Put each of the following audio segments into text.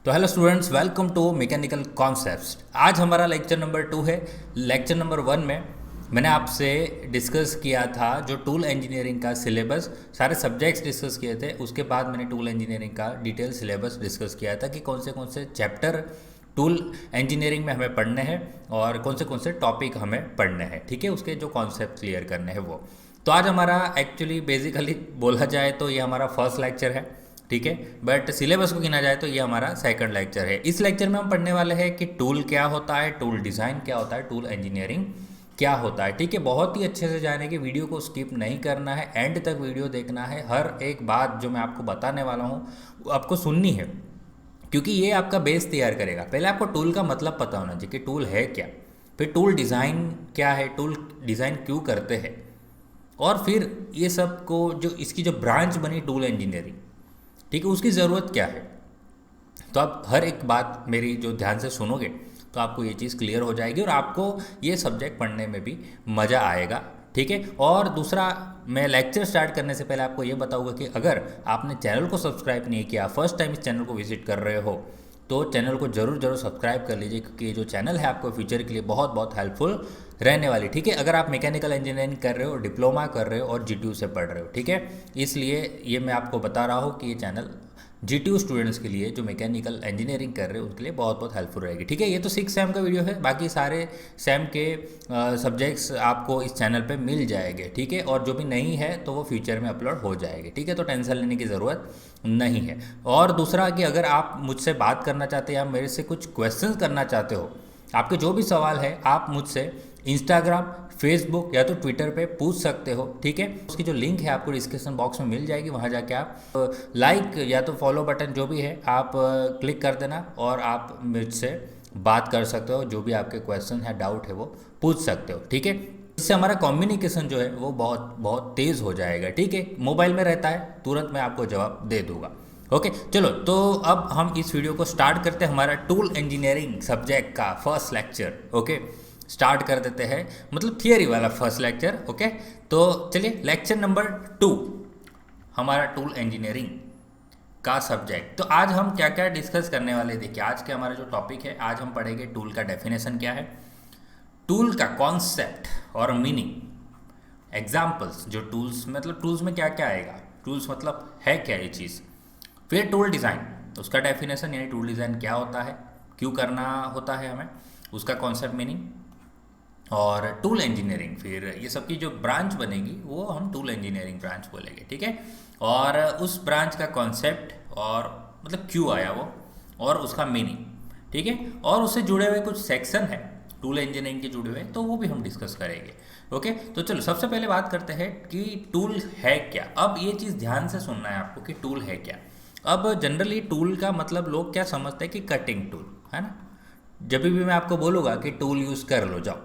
तो hello students, welcome to mechanical concepts. आज हमारा लेक्चर नंबर 2 है। लेक्चर नंबर 1 में मैंने आपसे डिस्कस किया था जो टूल इंजीनियरिंग का सिलेबस, सारे सब्जेक्ट्स डिस्कस किए थे। उसके बाद मैंने टूल इंजीनियरिंग का डिटेल सिलेबस डिस्कस किया था कि कौन से चैप्टर टूल इंजीनियरिंग में हमें पढ़ने हैं और कौन से टॉपिक हमें पढ़ने हैं। ठीक है, उसके जो कॉन्सेप्ट क्लियर करने हैं वो। तो आज हमारा एक्चुअली बेसिकली बोला जाए तो ये हमारा फर्स्ट लेक्चर है। ठीक है, बट सिलेबस को गिना जाए तो ये हमारा सेकंड लेक्चर है। इस लेक्चर में हम पढ़ने वाले हैं कि टूल क्या होता है, टूल डिज़ाइन क्या होता है, टूल इंजीनियरिंग क्या होता है। ठीक है, बहुत ही अच्छे से जाने की वीडियो को स्किप नहीं करना है, एंड तक वीडियो देखना है। हर एक बात जो मैं आपको बताने वाला हूँ वो आपको सुननी है, क्योंकि ये आपका बेस तैयार करेगा। पहले आपको टूल का मतलब पता होना चाहिए कि टूल है क्या, फिर टूल डिज़ाइन क्या है, टूल डिज़ाइन क्यों करते हैं, और फिर ये सब को जो इसकी जो ब्रांच बनी टूल इंजीनियरिंग, ठीक है, उसकी ज़रूरत क्या है। तो आप हर एक बात मेरी जो ध्यान से सुनोगे तो आपको ये चीज़ क्लियर हो जाएगी और आपको ये सब्जेक्ट पढ़ने में भी मज़ा आएगा। ठीक है, और दूसरा, मैं लेक्चर स्टार्ट करने से पहले आपको ये बताऊंगा कि अगर आपने चैनल को सब्सक्राइब नहीं किया, फर्स्ट टाइम इस चैनल को विजिट कर रहे हो, तो चैनल को जरूर सब्सक्राइब कर लीजिए, क्योंकि ये जो चैनल है आपको फ्यूचर के लिए बहुत हेल्पफुल रहने वाली। ठीक है, अगर आप मैकेनिकल इंजीनियरिंग कर रहे हो, डिप्लोमा कर रहे हो और जीटीयू से पढ़ रहे हो, ठीक है, इसलिए ये मैं आपको बता रहा हूँ कि ये चैनल जीटीयू स्टूडेंट्स के लिए जो मैकेनिकल इंजीनियरिंग कर रहे हैं उनके लिए बहुत हेल्पफुल रहेगी। ठीक है, ये तो 6 सेम का वीडियो है, बाकी सारे सेम के सब्जेक्ट्स आपको इस चैनल पे मिल जाएंगे। ठीक है, और जो भी नहीं है तो वो फ्यूचर में अपलोड हो जाएंगे। ठीक है, तो टेंशन लेने की ज़रूरत नहीं है। और दूसरा कि अगर आप मुझसे बात करना चाहते हैं या मेरे से कुछ क्वेश्चंस करना चाहते हो, आपके जो भी सवाल है आप मुझसे इंस्टाग्राम, फेसबुक या तो ट्विटर पे पूछ सकते हो। ठीक है, उसकी जो लिंक है आपको डिस्क्रिप्शन बॉक्स में मिल जाएगी, वहाँ जाके आप लाइक या तो फॉलो बटन जो भी है आप क्लिक कर देना और आप मुझसे बात कर सकते हो। जो भी आपके क्वेश्चन है, डाउट है, वो पूछ सकते हो। ठीक है, इससे हमारा कम्युनिकेशन जो है वो बहुत तेज़ हो जाएगा। ठीक है, मोबाइल में रहता है, तुरंत मैं आपको जवाब दे दूंगा। ओके, चलो तो अब हम इस वीडियो को स्टार्ट करते हैं, हमारा टूल इंजीनियरिंग सब्जेक्ट का फर्स्ट लेक्चर। ओके, स्टार्ट कर देते हैं, मतलब थियरी वाला फर्स्ट लेक्चर। ओके, तो चलिए लेक्चर नंबर 2 हमारा टूल इंजीनियरिंग का सब्जेक्ट। तो आज हम क्या क्या डिस्कस करने वाले हैं, देखिए आज के हमारा जो टॉपिक है, आज हम पढ़ेंगे टूल का डेफिनेशन क्या है, टूल का कॉन्सेप्ट और मीनिंग, एग्जाम्पल्स, जो टूल्स मतलब टूल्स में क्या क्या आएगा, टूल्स मतलब है क्या ये चीज़, फिर टूल डिज़ाइन, उसका डेफिनेशन यानी टूल डिज़ाइन क्या होता है, क्यों करना होता है हमें, उसका कॉन्सेप्ट, मीनिंग, और टूल इंजीनियरिंग। फिर ये सब की जो ब्रांच बनेगी वो हम टूल इंजीनियरिंग ब्रांच बोलेंगे। ठीक है, और उस ब्रांच का कॉन्सेप्ट और मतलब क्यों आया वो, और उसका मीनिंग। ठीक है, और उससे जुड़े हुए कुछ सेक्शन है टूल इंजीनियरिंग के जुड़े हुए, तो वो भी हम डिस्कस करेंगे। ओके, तो चलो सबसे पहले बात करते हैं कि टूल है क्या। अब ये चीज़ ध्यान से सुनना है आपको कि टूल है क्या। अब जनरली टूल का मतलब लोग क्या समझते हैं कि कटिंग टूल है ना। जब भी मैं आपको बोलूँगा कि टूल यूज़ कर लो जाओ,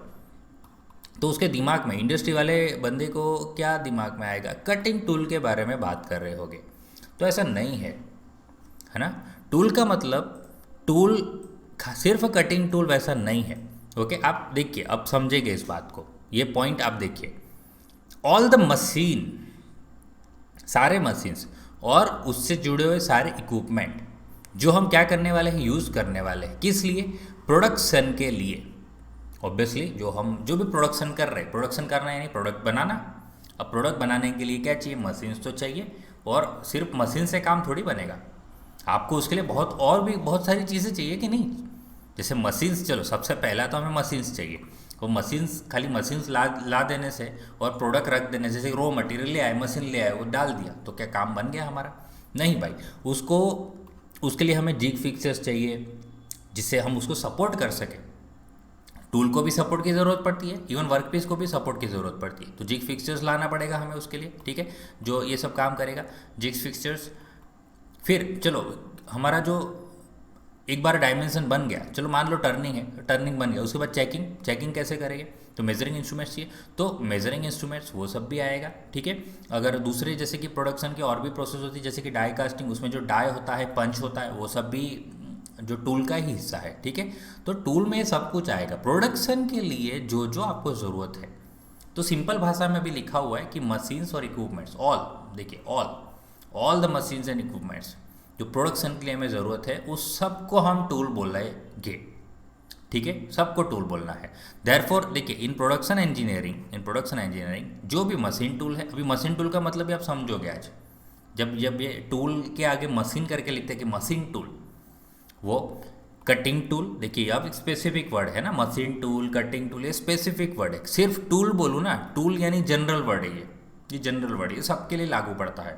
तो उसके दिमाग में, इंडस्ट्री वाले बंदे को क्या दिमाग में आएगा, कटिंग टूल के बारे में बात कर रहे होगे। तो ऐसा नहीं है, है ना। टूल का मतलब टूल सिर्फ कटिंग टूल वैसा नहीं है। ओके, आप देखिए, अब समझेंगे इस बात को, ये पॉइंट आप देखिए। ऑल द मशीन, सारे मशीन्स और उससे जुड़े हुए सारे इक्विपमेंट जो हम क्या करने वाले हैं, यूज़ करने वाले हैं, किस लिए, प्रोडक्शन के लिए। ऑब्वियसली जो भी प्रोडक्शन कर रहे हैं, प्रोडक्शन करना यानी प्रोडक्ट बनाना। अब प्रोडक्ट बनाने के लिए क्या चाहिए, मशीन्स तो चाहिए, और सिर्फ मशीन से काम थोड़ी बनेगा, आपको उसके लिए बहुत सारी चीज़ें चाहिए कि नहीं। जैसे मशीन्स, चलो सबसे पहला तो हमें मशीन्स चाहिए, वो मशीन्स खाली मशीन्स ला देने से और प्रोडक्ट रख देने, जैसे रॉ मटेरियल ले आए, मशीन ले आए, वो डाल दिया, तो क्या काम बन गया हमारा, नहीं भाई। उसके लिए हमें जिग फिक्सर्स चाहिए जिससे हम उसको सपोर्ट कर सकें। टूल को भी सपोर्ट की ज़रूरत पड़ती है, इवन वर्कपीस को भी सपोर्ट की ज़रूरत पड़ती है, तो जिग फिक्सचर्स लाना पड़ेगा हमें उसके लिए। ठीक है, जो ये सब काम करेगा, जिग फिक्सचर्स। फिर चलो हमारा जो एक बार डायमेंशन बन गया, चलो मान लो टर्निंग है, टर्निंग बन गया, उसके बाद चेकिंग कैसे करेंगे, तो मेजरिंग इंस्ट्रूमेंट्स चाहिए, तो मेजरिंग इंस्ट्रूमेंट्स वो सब भी आएगा। ठीक है, अगर दूसरे जैसे कि प्रोडक्शन की और भी प्रोसेस होती है, जैसे कि डाई कास्टिंग, उसमें जो डाई होता है, पंच होता है, वो सब भी जो टूल का ही हिस्सा है। ठीक है, तो टूल में सब कुछ आएगा प्रोडक्शन के लिए जो जो आपको ज़रूरत है। तो सिंपल भाषा में भी लिखा हुआ है कि मशीन्स और इक्विपमेंट्स, ऑल, देखिए all the machines and equipments जो प्रोडक्शन के लिए हमें ज़रूरत है उस सब को हम टूल बोलेंगे। ठीक है, सबको टूल बोलना है। देयरफॉर देखिए इन प्रोडक्शन इंजीनियरिंग जो भी मशीन टूल है, अभी मशीन टूल का मतलब भी आप समझोगे आज, जब जब ये टूल के आगे मशीन करके लिखते हैं कि मशीन टूल, वो कटिंग टूल, देखिए अब स्पेसिफिक वर्ड है ना, मशीन टूल, कटिंग टूल, ये स्पेसिफिक वर्ड है। सिर्फ टूल बोलूँ ना, टूल यानी जनरल वर्ड है, ये जनरल वर्ड है, ये सबके लिए लागू पड़ता है।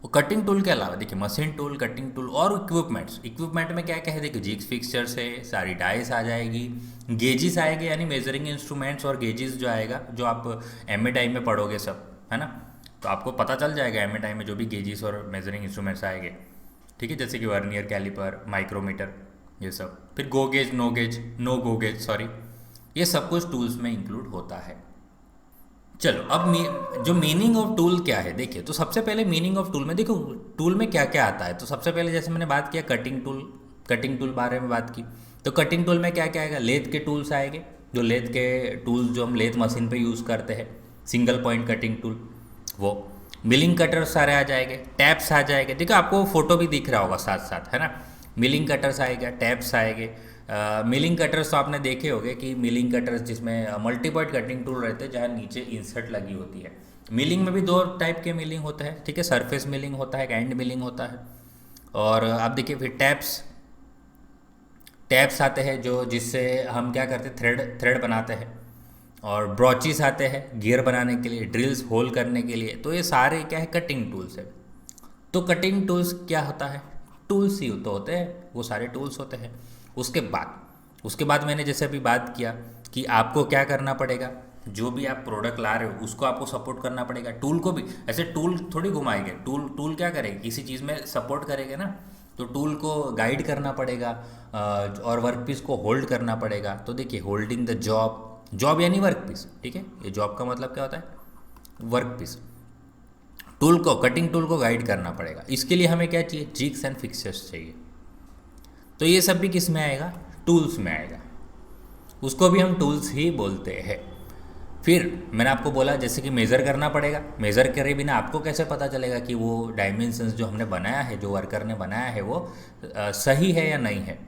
और कटिंग टूल के अलावा देखिए मशीन टूल, कटिंग टूल और इक्विपमेंट में क्या क्या है, देखिए जिग्स फिक्सचर्स है, सारी डाइस आ जाएगी, गेजेस आएंगे यानी मेजरिंग इंस्ट्रूमेंट्स और गेजेस जो आएगा, जो आप एमएटाई में पढ़ोगे सब, है ना, तो आपको पता चल जाएगा एमएटाई में जो भी गेजेस और मेजरिंग इंस्ट्रूमेंट्स आएंगे। ठीक है, जैसे कि वर्नियर कैलिपर, माइक्रोमीटर, ये सब। फिर go gauge, no go gauge sorry, ये सब कुछ टूल्स में इंक्लूड होता है। चलो अब जो मीनिंग ऑफ टूल क्या है देखिए, तो सबसे पहले मीनिंग ऑफ टूल में देखो टूल में क्या क्या आता है। तो सबसे पहले जैसे मैंने बात किया कटिंग टूल बारे में बात की, तो कटिंग टूल में क्या क्या आएगा, लेथ के टूल्स आएंगे, जो लेथ के टूल्स जो हम लेथ मशीन पे यूज़ करते हैं, सिंगल पॉइंट कटिंग टूल, वो मिलिंग कटर्स सारे आ जाएंगे, टैप्स आ जाएंगे, देखो आपको फोटो भी दिख रहा होगा साथ साथ, है ना, मिलिंग कटर्स आएगा, टैप्स आएंगे। मिलिंग कटर्स तो आपने देखे होंगे कि मिलिंग कटर्स जिसमें मल्टी पॉइंट कटिंग टूल रहते हैं, जहाँ नीचे इंसर्ट लगी होती है। मिलिंग में भी दो टाइप के मिलिंग होते हैं, ठीक है, सरफेस मिलिंग होता है, एंड मिलिंग होता है। और आप देखिए फिर टैप्स आते हैं जो जिससे हम क्या करते हैं, थ्रेड बनाते हैं। और ब्रॉचिस आते हैं गियर बनाने के लिए, ड्रिल्स होल करने के लिए। तो ये सारे क्या है, कटिंग टूल्स है। तो कटिंग टूल्स क्या होता है, टूल्स ही तो होते हैं, वो सारे टूल्स होते हैं। उसके बाद मैंने जैसे अभी बात किया कि आपको क्या करना पड़ेगा, जो भी आप प्रोडक्ट ला रहे हो उसको आपको सपोर्ट करना पड़ेगा। टूल को भी ऐसे टूल थोड़ी घुमाएंगे, टूल क्या करेगा, किसी चीज़ में सपोर्ट करेगा ना, तो टूल को गाइड करना पड़ेगा और वर्कपीस को होल्ड करना पड़ेगा। तो देखिए होल्डिंग द जॉब यानी वर्कपीस, ठीक है, ये जॉब का मतलब क्या होता है, वर्कपीस। कटिंग टूल को गाइड करना पड़ेगा। इसके लिए हमें क्या चाहिए, जिग्स एंड फिक्सर्स चाहिए। तो ये सब भी किस में आएगा, टूल्स में आएगा, उसको भी हम टूल्स ही बोलते हैं। फिर मैंने आपको बोला जैसे कि मेज़र करना पड़ेगा, मेज़र करे बिना आपको कैसे पता चलेगा कि वो डायमेंशंस जो हमने बनाया है, जो वर्कर ने बनाया है, वो सही है या नहीं है।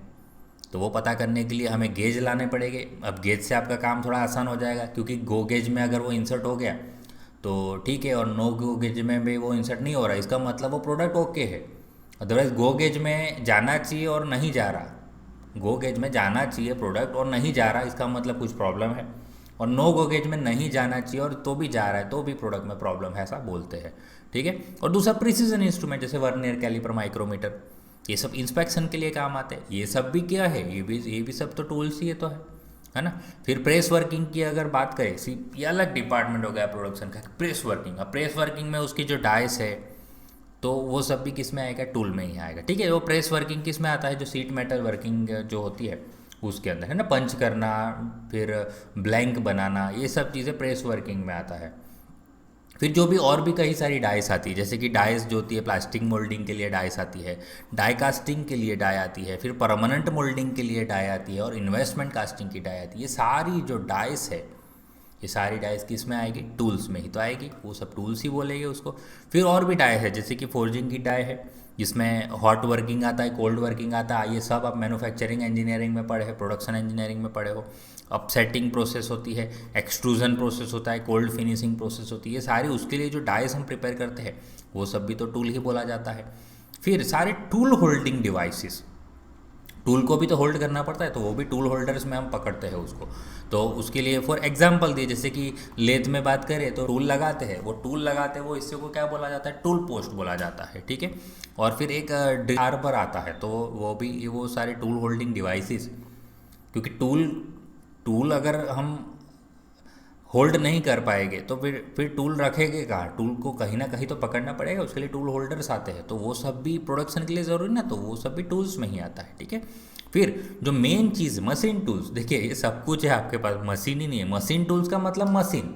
तो वो पता करने के लिए हमें गेज लाने पड़ेंगे। अब गेज से आपका काम थोड़ा आसान हो जाएगा, क्योंकि गो गेज में अगर वो इंसर्ट हो गया तो ठीक है, और नो गो गेज में भी वो इंसर्ट नहीं हो रहा, इसका मतलब वो प्रोडक्ट ओके है। अदरवाइज़ गो गेज में जाना चाहिए और नहीं जा रहा, गो गेज में जाना चाहिए प्रोडक्ट और नहीं जा रहा, इसका मतलब कुछ प्रॉब्लम है। और नो गो गेज में नहीं जाना चाहिए और तो भी जा रहा है, तो भी प्रोडक्ट में प्रॉब्लम है, ऐसा बोलते हैं। ठीक है, और दूसरा प्रिसीजन इंस्ट्रूमेंट जैसे वर्नियर कैलिपर, माइक्रोमीटर, ये सब इंस्पेक्शन के लिए काम आते हैं। ये सब भी क्या है, ये भी सब तो टूल्स ही है, तो है ना। फिर प्रेस वर्किंग की अगर बात करें, ये अलग डिपार्टमेंट हो गया प्रोडक्शन का, प्रेस वर्किंग। अब प्रेस वर्किंग में उसकी जो डाइस है, तो वो सब भी किस में आएगा, टूल में ही आएगा। ठीक है, वो प्रेस वर्किंग किस में आता है, जो सीट मेटल वर्किंग जो होती है उसके अंदर, है ना, पंच करना, फिर ब्लैंक बनाना, ये सब चीज़ें प्रेस वर्किंग में आता है। फिर जो भी और भी कई सारी डाइस आती है, जैसे कि डाइस जो होती है प्लास्टिक मोल्डिंग के लिए डाइस आती है, डाई कास्टिंग के लिए डाई आती है, फिर परमानेंट मोल्डिंग के लिए डाई आती है, और इन्वेस्टमेंट कास्टिंग की डाई आती है। ये सारी जो डाइस है, ये सारी डाइस किस में आएगी, टूल्स में ही तो आएगी, वो सब टूल्स ही बोलेंगे उसको। फिर और भी डाई है, जैसे कि फोर्जिंग की डाई है, जिसमें हॉट वर्किंग आता है, कोल्ड वर्किंग आता है। ये सब आप मैन्युफैक्चरिंग इंजीनियरिंग में पढ़े हो, प्रोडक्शन इंजीनियरिंग में पढ़े हो। अपसेटिंग प्रोसेस होती है, एक्सट्रूजन प्रोसेस होता है, कोल्ड फिनिशिंग प्रोसेस होती है, ये सारी उसके लिए जो डाइस हम प्रिपेयर करते हैं वो सब भी तो टूल ही बोला जाता है। फिर सारे टूल होल्डिंग डिवाइसेस, टूल को भी तो होल्ड करना पड़ता है, तो वो भी टूल होल्डर्स में हम पकड़ते हैं उसको। तो उसके लिए फॉर एग्जांपल दिए, जैसे कि लेथ में बात करें तो टूल लगाते हैं, वो टूल लगाते हैं, वो इससे को क्या बोला जाता है, टूल पोस्ट बोला जाता है। ठीक है, और फिर एक हार्बर आता है, तो वो भी वो सारे टूल होल्डिंग डिवाइसेस, क्योंकि टूल अगर हम होल्ड नहीं कर पाएंगे तो फिर टूल रखेंगे कहाँ, टूल को कहीं ना कहीं तो पकड़ना पड़ेगा, उसके लिए टूल होल्डर्स आते हैं। तो वो सब भी प्रोडक्शन के लिए ज़रूरी ना, तो वो सब भी टूल्स में ही आता है। ठीक है, फिर जो मेन चीज़ मशीन टूल्स, देखिए ये सब कुछ है आपके पास, मशीन ही नहीं है। मशीन टूल्स का मतलब मशीन,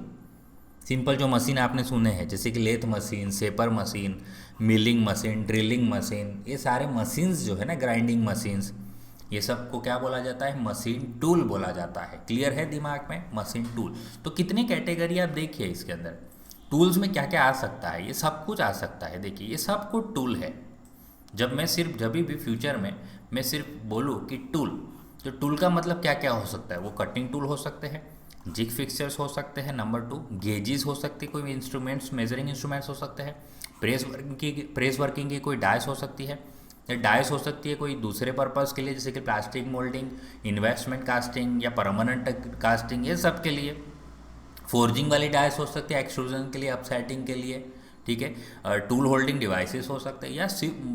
सिंपल जो मशीन आपने सुने हैं, जैसे कि lathe machine, shaper machine, milling machine, drilling machine, ये सारे मशीन्स जो है ना, ग्राइंडिंग मशीन्स, ये सब को क्या बोला जाता है, मशीन टूल बोला जाता है। क्लियर है दिमाग में, मशीन टूल। तो कितनी कैटेगरी आप देखिए इसके अंदर, टूल्स में क्या क्या आ सकता है, ये सब कुछ आ सकता है। देखिए ये सब कुछ टूल है, जब भी फ्यूचर में मैं सिर्फ बोलूँ कि टूल, तो टूल का मतलब क्या क्या हो सकता है? वो कटिंग टूल हो सकते हैं, जिग फिक्सर्स हो सकते हैं, नंबर टू गेजेस हो सकती है, कोई इंस्ट्रूमेंट्स मेजरिंग इंस्ट्रूमेंट्स हो सकते हैं, प्रेस वर्किंग की कोई डायस हो सकती है, या डायस हो सकती है कोई दूसरे पर्पज़ के लिए, जैसे कि प्लास्टिक मोल्डिंग, इन्वेस्टमेंट कास्टिंग या परमानेंट कास्टिंग, ये सब के लिए। फोर्जिंग वाली डायस हो सकती है एक्सट्रूजन के लिए, अपसेटिंग के लिए, ठीक है। टूल होल्डिंग डिवाइसेस हो सकते हैं,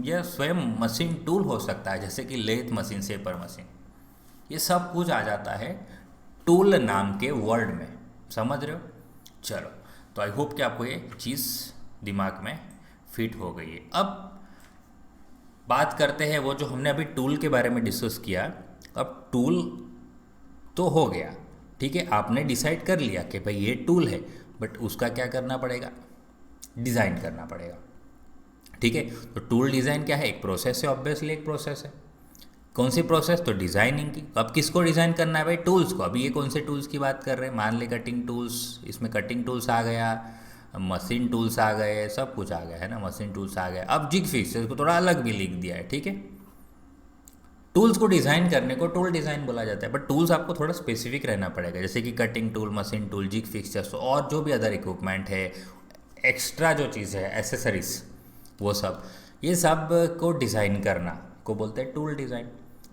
या स्वयं मशीन टूल हो सकता है, जैसे कि लेथ मशीन, सेपर मशीन। ये सब कुछ आ जाता है टूल नाम के वर्ड में, समझ रहे हो? चलो, तो आई होप कि आपको ये चीज़ दिमाग में फिट हो गई है। अब बात करते हैं वो जो हमने अभी टूल के बारे में डिस्कस किया। अब टूल तो हो गया, ठीक है, आपने डिसाइड कर लिया कि भाई ये टूल है, बट उसका क्या करना पड़ेगा? डिज़ाइन करना पड़ेगा, ठीक है। तो टूल डिज़ाइन क्या है? एक प्रोसेस है, ऑब्वियसली एक प्रोसेस है। कौन सी प्रोसेस? तो डिज़ाइनिंग की। अब किसको डिज़ाइन करना है भाई? टूल्स को। अभी ये कौन से टूल्स की बात कर रहे हैं? मान ले कटिंग टूल्स, इसमें कटिंग टूल्स आ गया, मशीन टूल्स आ गए, सब कुछ आ गया है ना, मशीन टूल्स आ गए। अब जिग फिक्सर्स को थोड़ा अलग भी लिख दिया है, ठीक है। टूल्स को डिज़ाइन करने को टूल डिज़ाइन बोला जाता है, बट टूल्स आपको थोड़ा स्पेसिफिक रहना पड़ेगा, जैसे कि cutting tool, machine tool, jig fixtures और जो भी अदर इक्विपमेंट है, एक्स्ट्रा जो चीज़ है, एसेसरीज, वो सब, ये सब को डिज़ाइन करना को बोलते हैं टूल डिज़ाइन।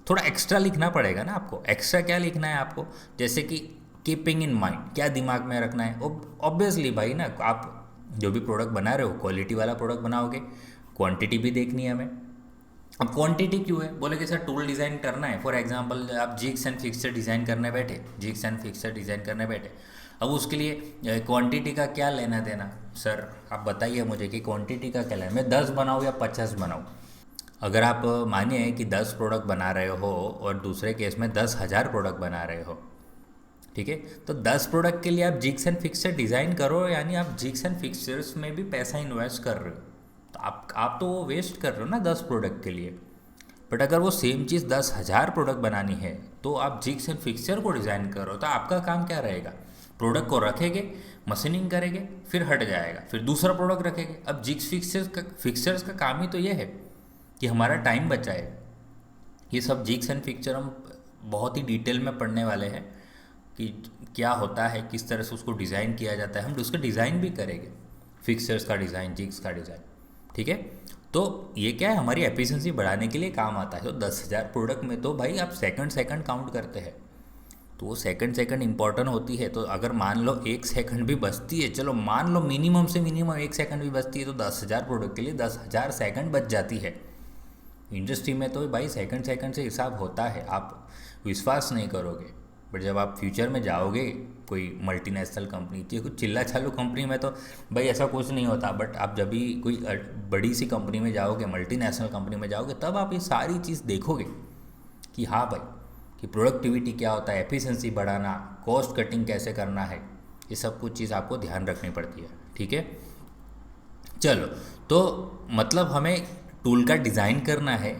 थोड़ा एक्स्ट्रा लिखना पड़ेगा ना आपको। एक्स्ट्रा क्या लिखना है आपको? जैसे कि कीपिंग इन माइंड, क्या दिमाग में रखना है? ऑब्वियसली भाई ना, आप जो भी प्रोडक्ट बना रहे हो, क्वालिटी वाला प्रोडक्ट बनाओगे, क्वांटिटी भी देखनी है हमें। अब क्वांटिटी क्यों है? बोले कि सर टूल डिज़ाइन करना है, फॉर एग्जांपल आप जिग्स एंड फिक्सर डिज़ाइन करने बैठे, जिग्स एंड फिक्सर डिज़ाइन करने बैठे, अब उसके लिए क्वांटिटी का क्या लेना देना? सर आप बताइए मुझे कि क्वांटिटी का क्या लेना, मैं 10 बनाऊँ या 50 बनाऊँ? अगर आप मानिए कि 10 प्रोडक्ट बना रहे हो और दूसरे केस में 10,000 प्रोडक्ट बना रहे हो, ठीक है, तो 10 प्रोडक्ट के लिए आप जिग्स एंड फिक्सर डिज़ाइन करो, यानी आप जिग्स एंड फिक्सर्स में भी पैसा इन्वेस्ट कर रहे हो। तो आप तो वो वेस्ट कर रहे हो ना 10 प्रोडक्ट के लिए। बट अगर वो सेम चीज़ 10,000 प्रोडक्ट बनानी है, तो आप जिग्स एंड फिक्सर को डिज़ाइन करो, तो आपका काम क्या रहेगा? प्रोडक्ट को रखेंगे, मशीनिंग करेंगे, फिर हट जाएगा, फिर दूसरा प्रोडक्ट रखेंगे। अब जिग्स फिक्सर्स का काम ही तो ये है कि हमारा टाइम बचाए। ये सब जिग्स एंड फिक्सर हम बहुत ही डिटेल में पढ़ने वाले हैं कि क्या होता है, किस तरह से उसको डिज़ाइन किया जाता है। हम उसका डिज़ाइन भी करेंगे, फिक्सर्स का डिज़ाइन, जिग्स का डिज़ाइन, ठीक है। तो ये क्या है, हमारी एफिशिएंसी बढ़ाने के लिए काम आता है। तो 10,000 प्रोडक्ट में तो भाई आप सेकंड काउंट करते हैं, तो वो सेकंड इंपॉर्टेंट होती है। तो अगर मान लो 1 सेकंड भी बचती है, चलो मान लो मिनिमम से मिनिमम 1 सेकंड भी बचती है, तो 10,000 प्रोडक्ट के लिए 10,000 सेकंड बच जाती है। इंडस्ट्री में तो भाई सेकंड से हिसाब होता है, आप विश्वास नहीं करोगे। बट जब आप फ्यूचर में जाओगे कोई मल्टीनेशनल कंपनी, कुछ चिल्ला चालू कंपनी में तो भाई ऐसा कुछ नहीं होता, बट आप जब भी कोई बड़ी सी कंपनी में जाओगे, मल्टीनेशनल कंपनी में जाओगे, तब आप ये सारी चीज़ देखोगे कि हाँ भाई, कि प्रोडक्टिविटी क्या होता है, एफिशिएंसी बढ़ाना, कॉस्ट कटिंग कैसे करना है, ये सब कुछ चीज़ आपको ध्यान रखनी पड़ती है, ठीक है। चलो, तो मतलब हमें टूल का डिज़ाइन करना है।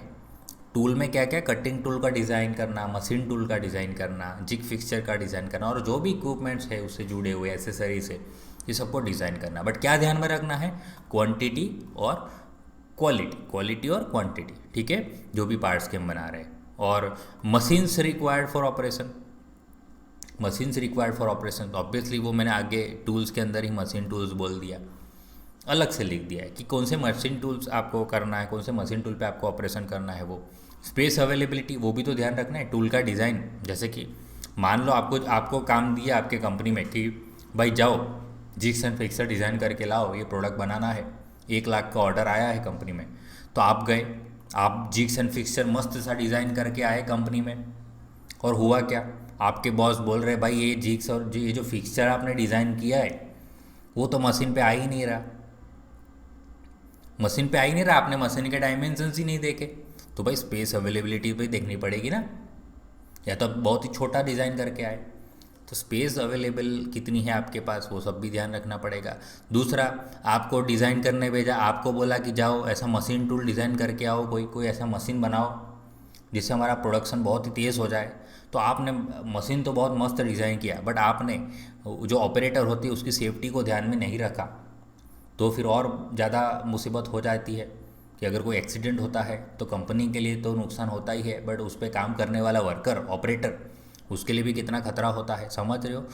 टूल में क्या क्या? कटिंग टूल का डिज़ाइन करना, मशीन टूल का डिज़ाइन करना, जिग फिक्सचर का डिज़ाइन करना, और जो भी इक्विपमेंट्स है उससे जुड़े हुए एसेसरीज है, ये सबको डिज़ाइन करना। बट क्या ध्यान में रखना है? क्वांटिटी और क्वालिटी और क्वांटिटी, ठीक है, जो भी पार्ट्स के हम बना रहे हैं। और मशीन्स रिक्वायर्ड फॉर ऑपरेशन, तो ऑब्वियसली वो मैंने आगे टूल्स के अंदर ही मशीन टूल्स बोल दिया, अलग से लिख दिया है कि कौन से मशीन टूल्स आपको करना है, कौन से मशीन टूल पे आपको ऑपरेशन करना है। वो स्पेस अवेलेबिलिटी, वो भी तो ध्यान रखना है। टूल का डिज़ाइन, जैसे कि मान लो आपको काम दिया आपके कंपनी में कि भाई जाओ जिग्स एंड फिक्सर डिज़ाइन करके लाओ, ये प्रोडक्ट बनाना है, 1 लाख का ऑर्डर आया है कंपनी में, तो आप गए, आप जिग्स एंड फिक्सर मस्त सा डिज़ाइन करके आए कंपनी में, और हुआ क्या? आपके बॉस बोल रहे भाई ये जिग्स और ये जो फिक्सर आपने डिज़ाइन किया है वो तो मशीन पे आ ही नहीं रहा, आपने मशीन के डायमेंशंस ही नहीं देखे। तो भाई स्पेस अवेलेबिलिटी भी देखनी पड़ेगी ना, या तो बहुत ही छोटा डिज़ाइन करके आए, तो स्पेस अवेलेबल कितनी है आपके पास, वो सब भी ध्यान रखना पड़ेगा। दूसरा, आपको डिज़ाइन करने भेजा, आपको बोला कि जाओ ऐसा मशीन टूल डिज़ाइन करके आओ, कोई ऐसा मशीन बनाओ जिससे हमारा प्रोडक्शन बहुत ही तेज़ हो जाए। तो आपने मशीन तो बहुत मस्त डिज़ाइन किया, बट आपने जो ऑपरेटर होती है उसकी सेफ्टी को ध्यान में नहीं रखा, तो फिर और ज़्यादा मुसीबत हो जाती है। कि अगर कोई एक्सीडेंट होता है तो कंपनी के लिए तो नुकसान होता ही है, बट उस पर काम करने वाला वर्कर ऑपरेटर उसके लिए भी कितना खतरा होता है, समझ रहे हो।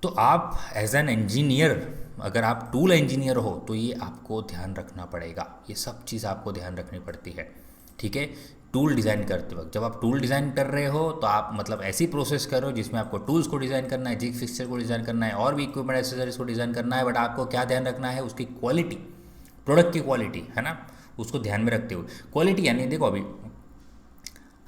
तो आप एज एन इंजीनियर, अगर आप टूल इंजीनियर हो तो ये आपको ध्यान रखना पड़ेगा, ये सब चीज़ आपको ध्यान रखनी पड़ती है, ठीक है। टूल डिज़ाइन करते वक्त, जब आप टूल डिज़ाइन कर रहे हो तो आप मतलब ऐसी प्रोसेस करो जिसमें आपको टूल्स को डिज़ाइन करना है, जिग फिक्सचर को डिज़ाइन करना है और भी इक्विपमेंट एक्सेसरीज को डिज़ाइन करना है, बट आपको क्या ध्यान रखना है, उसकी क्वालिटी, प्रोडक्ट की क्वालिटी है ना, उसको ध्यान में रखते हुए। क्वालिटी यानी देखो अभी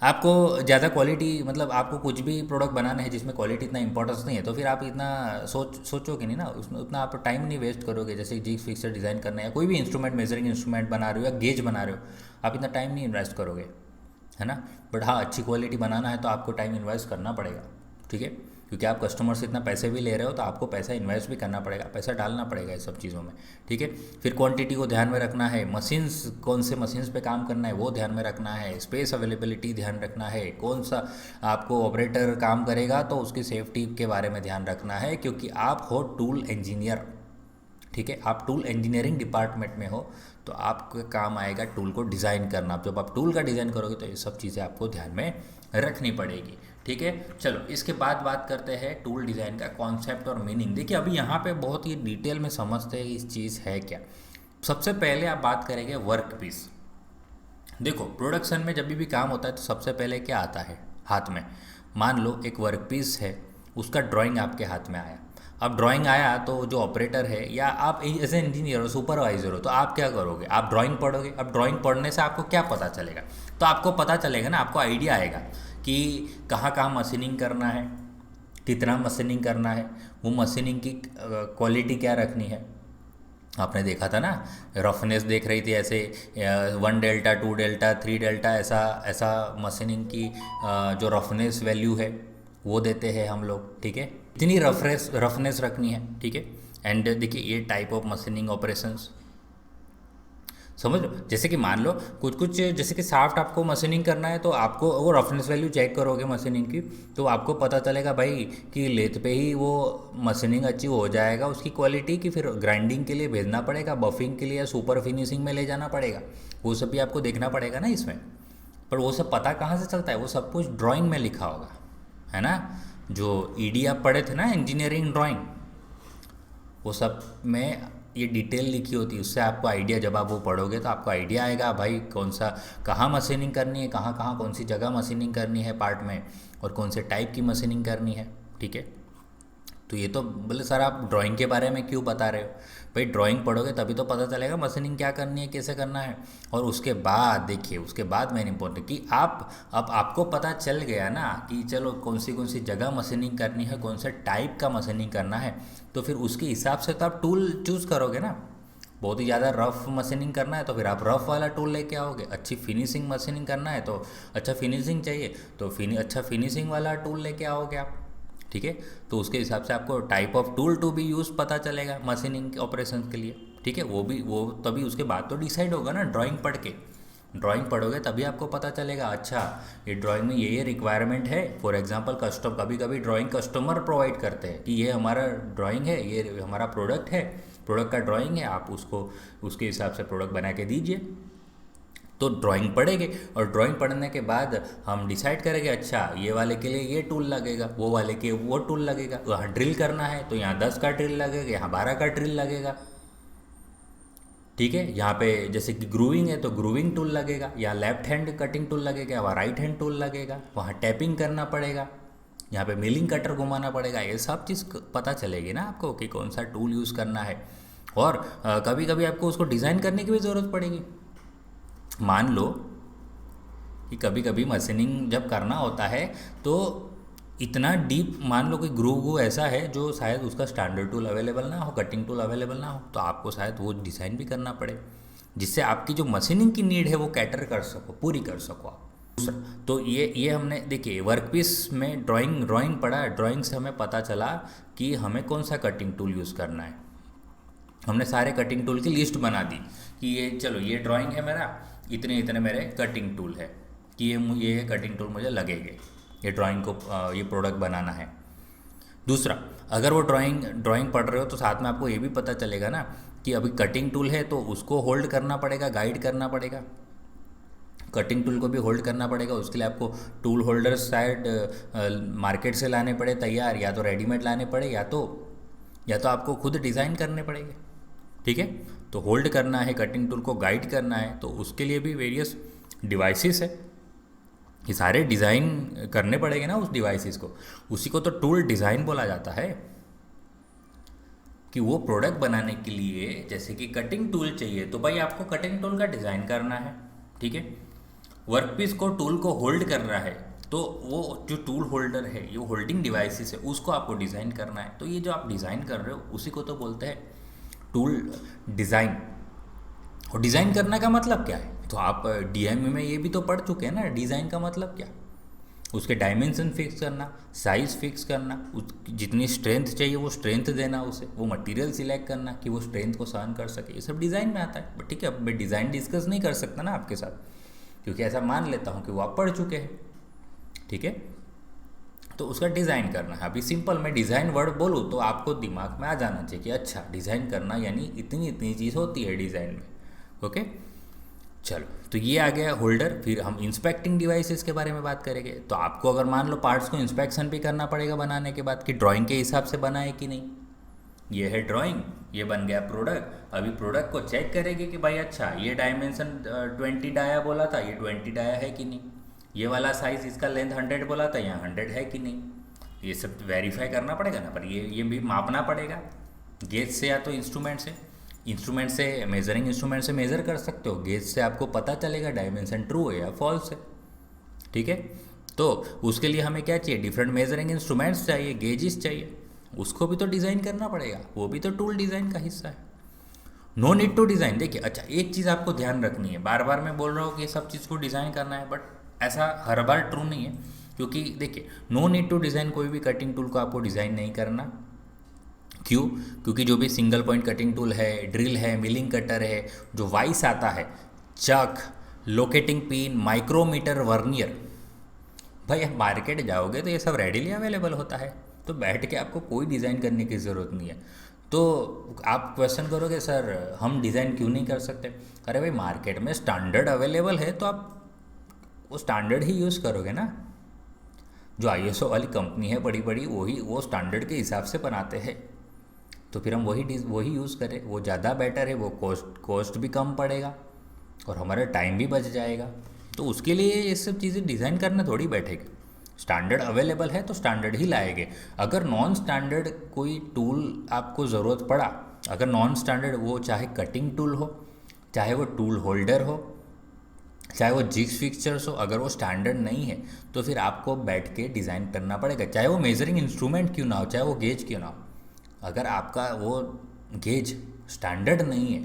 आपको ज़्यादा क्वालिटी, मतलब आपको कुछ भी प्रोडक्ट बनाना है जिसमें क्वालिटी इतना इंपॉर्टेंस नहीं है, तो फिर आप इतना सोचोगे नहीं ना, उसमें उतना आप टाइम नहीं वेस्ट करोगे। जैसे जिग फिक्सर डिज़ाइन करना है, कोई भी इंस्ट्रूमेंट, मेजरिंग इंस्ट्रूमेंट बना रहे हो या गेज बना रहे हो, आप इतना टाइम नहीं इन्वेस्ट करोगे, है ना। बट हाँ, अच्छी क्वालिटी बनाना है तो आपको टाइम इन्वेस्ट करना पड़ेगा, ठीक है, क्योंकि आप कस्टमर से इतना पैसे भी ले रहे हो तो आपको पैसा इन्वेस्ट भी करना पड़ेगा, पैसा डालना पड़ेगा इस सब चीज़ों में, ठीक है। फिर क्वांटिटी को ध्यान में रखना है, मशीन्स, कौन से मशीन्स पे काम करना है वो ध्यान में रखना है, स्पेस अवेलेबिलिटी ध्यान रखना है, कौन सा आपको ऑपरेटर काम करेगा तो उसकी सेफ्टी के बारे में ध्यान रखना है, क्योंकि आप हो टूल इंजीनियर, ठीक है। आप टूल इंजीनियरिंग डिपार्टमेंट में हो तो आपका काम आएगा टूल को डिज़ाइन करना। जब आप टूल का डिज़ाइन करोगे तो ये सब चीज़ें आपको ध्यान में रखनी पड़ेगी, ठीक है। चलो इसके बाद बात करते हैं टूल डिज़ाइन का कॉन्सेप्ट और मीनिंग। देखिए अभी यहाँ पे बहुत ही डिटेल में समझते हैं इस चीज़ है क्या। सबसे पहले आप बात करेंगे वर्क पीस। देखो प्रोडक्शन में जब भी काम होता है तो सबसे पहले क्या आता है हाथ में। मान लो एक वर्क पीस है, उसका ड्राइंग आपके हाथ में आया। अब ड्राइंग आया तो जो ऑपरेटर है या आप एज ए इंजीनियर हो, सुपरवाइजर हो, तो आप क्या करोगे, आप ड्राइंग पढ़ोगे। अब ड्राइंग पढ़ने से आपको क्या पता चलेगा, तो आपको पता चलेगा ना, आपको आइडिया आएगा कि कहाँ कहाँ मशीनिंग करना है, कितना मशीनिंग करना है, वो मशीनिंग की क्वालिटी क्या रखनी है। आपने देखा था ना, रफनेस देख रही थी ऐसे 1 डेल्टा 2 डेल्टा 3 डेल्टा, ऐसा ऐसा मशीनिंग की जो रफनेस वैल्यू है वो देते हैं हम लोग, ठीक है। इतनी रफनेस रखनी है, ठीक है। एंड देखिए ये टाइप ऑफ मशीनिंग ऑपरेशंस समझ लो। जैसे कि मान लो कुछ कुछ जैसे कि साफ्ट आपको मशीनिंग करना है तो आपको वो रफनेस वैल्यू चेक करोगे मशीनिंग की, तो आपको पता चलेगा भाई कि लेथ पे ही वो मशीनिंग अच्छी हो जाएगा उसकी क्वालिटी की, फिर ग्राइंडिंग के लिए भेजना पड़ेगा, बफिंग के लिए या सुपर फिनिशिंग में ले जाना पड़ेगा, वो सब भी आपको देखना पड़ेगा ना इसमें। पर वो सब पता कहाँ से चलता है, वो सब कुछ ड्राइंग में लिखा होगा, है ना। जो ईडी आप पढ़े थे ना, इंजीनियरिंग ड्राइंग, वो सब में ये डिटेल लिखी होती है। उससे आपको आइडिया, जब आप वो पढ़ोगे तो आपको आइडिया आएगा भाई कौन सा, कहाँ मशीनिंग करनी है, कहाँ कहाँ कौन सी जगह मशीनिंग करनी है पार्ट में, और कौन से टाइप की मशीनिंग करनी है, ठीक है। तो ये तो बोले सर आप ड्राइंग के बारे में क्यों बता रहे हो, भाई ड्राइंग पढ़ोगे तभी तो पता चलेगा मशीनिंग क्या करनी है, कैसे करना है। और उसके बाद देखिए, उसके बाद मेन इंपॉर्टेंट कि आप, अब आपको पता चल गया ना कि चलो कौन सी जगह मशीनिंग करनी है, कौन से टाइप का मशीनिंग करना है, तो फिर उसके हिसाब से तो आप टूल चूज़ करोगे ना। बहुत ही ज़्यादा रफ मशीनिंग करना है तो फिर आप रफ वाला टूल लेके आओगे, अच्छी फिनिशिंग मशीनिंग करना है तो अच्छा फिनिशिंग चाहिए तो अच्छा फिनिशिंग वाला टूल लेके आओगे आप, ठीक है। तो उसके हिसाब से आपको type of tool to be use पता चलेगा मशीनिंग ऑपरेशन के लिए, ठीक है। वो तभी उसके बाद तो डिसाइड होगा ना, ड्राइंग पढ़ के, ड्राइंग पढ़ोगे तभी आपको पता चलेगा अच्छा ये ड्राइंग में ये रिक्वायरमेंट है। फॉर एग्जांपल कभी कभी ड्राइंग कस्टमर प्रोवाइड करते हैं कि ये हमारा ड्राइंग है, ये हमारा प्रोडक्ट है, प्रोडक्ट का ड्राइंग है, आप उसको उसके हिसाब से प्रोडक्ट बना के दीजिए। तो ड्राइंग पढ़ेंगे और ड्राइंग पढ़ने के बाद हम डिसाइड करेंगे अच्छा ये वाले के लिए ये टूल लगेगा, वो वाले के वो टूल लगेगा। वहाँ ड्रिल करना है तो यहाँ 10 का ड्रिल लगेगा, यहाँ 12 का ड्रिल लगेगा, ठीक है। यहाँ पे जैसे कि ग्रूविंग है तो ग्रूविंग टूल लगेगा, या लेफ्ट हैंड कटिंग टूल लगेगा, वहाँ राइट हैंड टूल लगेगा, वहाँ टैपिंग करना पड़ेगा, यहाँ पे मिलिंग कटर घुमाना पड़ेगा। ये सब चीज़ पता चलेगी ना आपको कि कौन सा टूल यूज़ करना है। और कभी कभी आपको उसको डिज़ाइन करने की भी ज़रूरत पड़ेगी। मान लो कि कभी कभी मशीनिंग जब करना होता है तो इतना डीप, मान लो कि ग्रूव ऐसा है जो शायद उसका स्टैंडर्ड टूल अवेलेबल ना हो, कटिंग टूल अवेलेबल ना हो, तो आपको शायद वो डिज़ाइन भी करना पड़े जिससे आपकी जो मशीनिंग की नीड है वो कैटर कर सको, पूरी कर सको आप। तो ये हमने देखिए वर्कपीस में ड्राइंग पढ़ा, ड्राइंग से हमें पता चला कि हमें कौन सा कटिंग टूल यूज़ करना है। हमने सारे कटिंग टूल की लिस्ट बना दी कि ये चलो ये ड्राइंग है मेरा, इतने इतने मेरे कटिंग टूल है कि ये कटिंग टूल मुझे लगेंगे ये ड्राइंग को ये प्रोडक्ट बनाना है। दूसरा, अगर वो ड्राइंग पढ़ रहे हो तो साथ में आपको ये भी पता चलेगा ना कि अभी कटिंग टूल है तो उसको होल्ड करना पड़ेगा, गाइड करना पड़ेगा, कटिंग टूल को भी होल्ड करना पड़ेगा। उसके लिए आपको टूल होल्डर्स शायद मार्केट से लाने पड़े तैयार, या तो रेडीमेड लाने पड़े, या तो आपको खुद डिज़ाइन करने पड़ेंगे। ठीक है, तो होल्ड करना है, कटिंग टूल को गाइड करना है, तो उसके लिए भी वेरियस डिवाइसेस है, ये सारे डिज़ाइन करने पड़ेंगे ना उस डिवाइसेस को। उसी को तो टूल डिज़ाइन बोला जाता है, कि वो प्रोडक्ट बनाने के लिए जैसे कि कटिंग टूल चाहिए तो भाई आपको कटिंग टूल का डिज़ाइन करना है। ठीक है, वर्कपीस को टूल को होल्ड करना है, तो वो जो टूल होल्डर है, ये होल्डिंग डिवाइसेस है, उसको आपको डिज़ाइन करना है। तो ये जो आप डिज़ाइन कर रहे हो उसी को तो बोलते हैं टूल डिज़ाइन। और डिज़ाइन करने का मतलब क्या है, तो आप डीएमए में ये भी तो पढ़ चुके हैं ना, डिज़ाइन का मतलब क्या, उसके डायमेंशन फिक्स करना, साइज़ फिक्स करना, उस जितनी स्ट्रेंथ चाहिए वो स्ट्रेंथ देना उसे, वो मटेरियल सिलेक्ट करना कि वो स्ट्रेंथ को सहन कर सके, ये सब डिज़ाइन में आता है। बट ठीक है, अब मैं डिज़ाइन डिस्कस नहीं कर सकता ना आपके साथ, क्योंकि ऐसा मान लेता हूँ कि वो आप पढ़ चुके हैं। ठीक है, तो उसका डिज़ाइन करना है। अभी सिंपल मैं डिज़ाइन वर्ड बोलूँ तो आपको दिमाग में आ जाना चाहिए कि अच्छा डिज़ाइन करना यानी इतनी इतनी चीज़ होती है डिज़ाइन में। ओके, चलो, तो ये आ गया होल्डर। फिर हम इंस्पेक्टिंग डिवाइसेस के बारे में बात करेंगे। तो आपको अगर मान लो पार्ट्स को इंस्पेक्शन भी करना पड़ेगा बनाने के बाद, कि ड्राइंग के हिसाब से बना है कि नहीं। ये है ड्राइंग, ये बन गया प्रोडक्ट। अभी प्रोडक्ट को चेक करेंगे कि भाई अच्छा ये डायमेंशन 20 डाया बोला था, ये 20 डाया है कि नहीं, ये वाला साइज़ इसका लेंथ 100 बोला था, यहाँ 100 है कि नहीं। ये सब वेरीफाई करना पड़ेगा ना, पर ये भी मापना पड़ेगा गेज से या तो इंस्ट्रूमेंट से मेजरिंग इंस्ट्रूमेंट से मेज़र कर सकते हो, गेज से आपको पता चलेगा डायमेंशन ट्रू है या फॉल्स है। ठीक है, तो उसके लिए हमें क्या चाहिए, डिफरेंट मेजरिंग इंस्ट्रूमेंट्स चाहिए, गेजेस चाहिए, उसको भी तो डिज़ाइन करना पड़ेगा, वो भी तो टूल डिज़ाइन का हिस्सा है। No need to design. देखिए अच्छा, एक चीज़ आपको ध्यान रखनी है, बार बार मैं बोल रहा हूँ कि सब चीज़ को डिज़ाइन करना है, बट ऐसा हर बार ट्रू नहीं है। क्योंकि देखिए, नो नीड टू डिज़ाइन, कोई भी कटिंग टूल को आपको डिज़ाइन नहीं करना। क्यों? क्योंकि जो भी सिंगल पॉइंट कटिंग टूल है, ड्रिल है, मिलिंग कटर है, जो वाइस आता है, चक, लोकेटिंग पिन, माइक्रोमीटर, वर्नियर, भाई आप मार्केट जाओगे तो ये सब रेडीली अवेलेबल होता है, तो बैठ के आपको कोई डिज़ाइन करने की ज़रूरत नहीं है। तो आप क्वेश्चन करोगे सर हम डिज़ाइन क्यों नहीं कर सकते। अरे भाई मार्केट में स्टैंडर्ड अवेलेबल है, तो आप वो स्टैंडर्ड ही यूज़ करोगे ना। जो आईएसओ वाली कंपनी है बड़ी बड़ी, वही वो स्टैंडर्ड के हिसाब से बनाते हैं, तो फिर हम वही यूज़ करें, वो ज़्यादा बेटर है, वो कॉस्ट भी कम पड़ेगा और हमारा टाइम भी बच जाएगा। तो उसके लिए ये सब चीज़ें डिज़ाइन करने थोड़ी बैठेगा। स्टैंडर्ड अवेलेबल है तो स्टैंडर्ड ही लाएंगे। अगर नॉन स्टैंडर्ड कोई टूल आपको ज़रूरत पड़ा, अगर नॉन स्टैंडर्ड, वो चाहे कटिंग टूल हो, चाहे वो टूल होल्डर हो, चाहे वो जिग्स फिक्चर्स हो, अगर वो स्टैंडर्ड नहीं है तो फिर आपको बैठ के डिज़ाइन करना पड़ेगा। चाहे वो मेजरिंग इंस्ट्रूमेंट क्यों ना हो, चाहे वो गेज क्यों ना हो, अगर आपका वो गेज स्टैंडर्ड नहीं है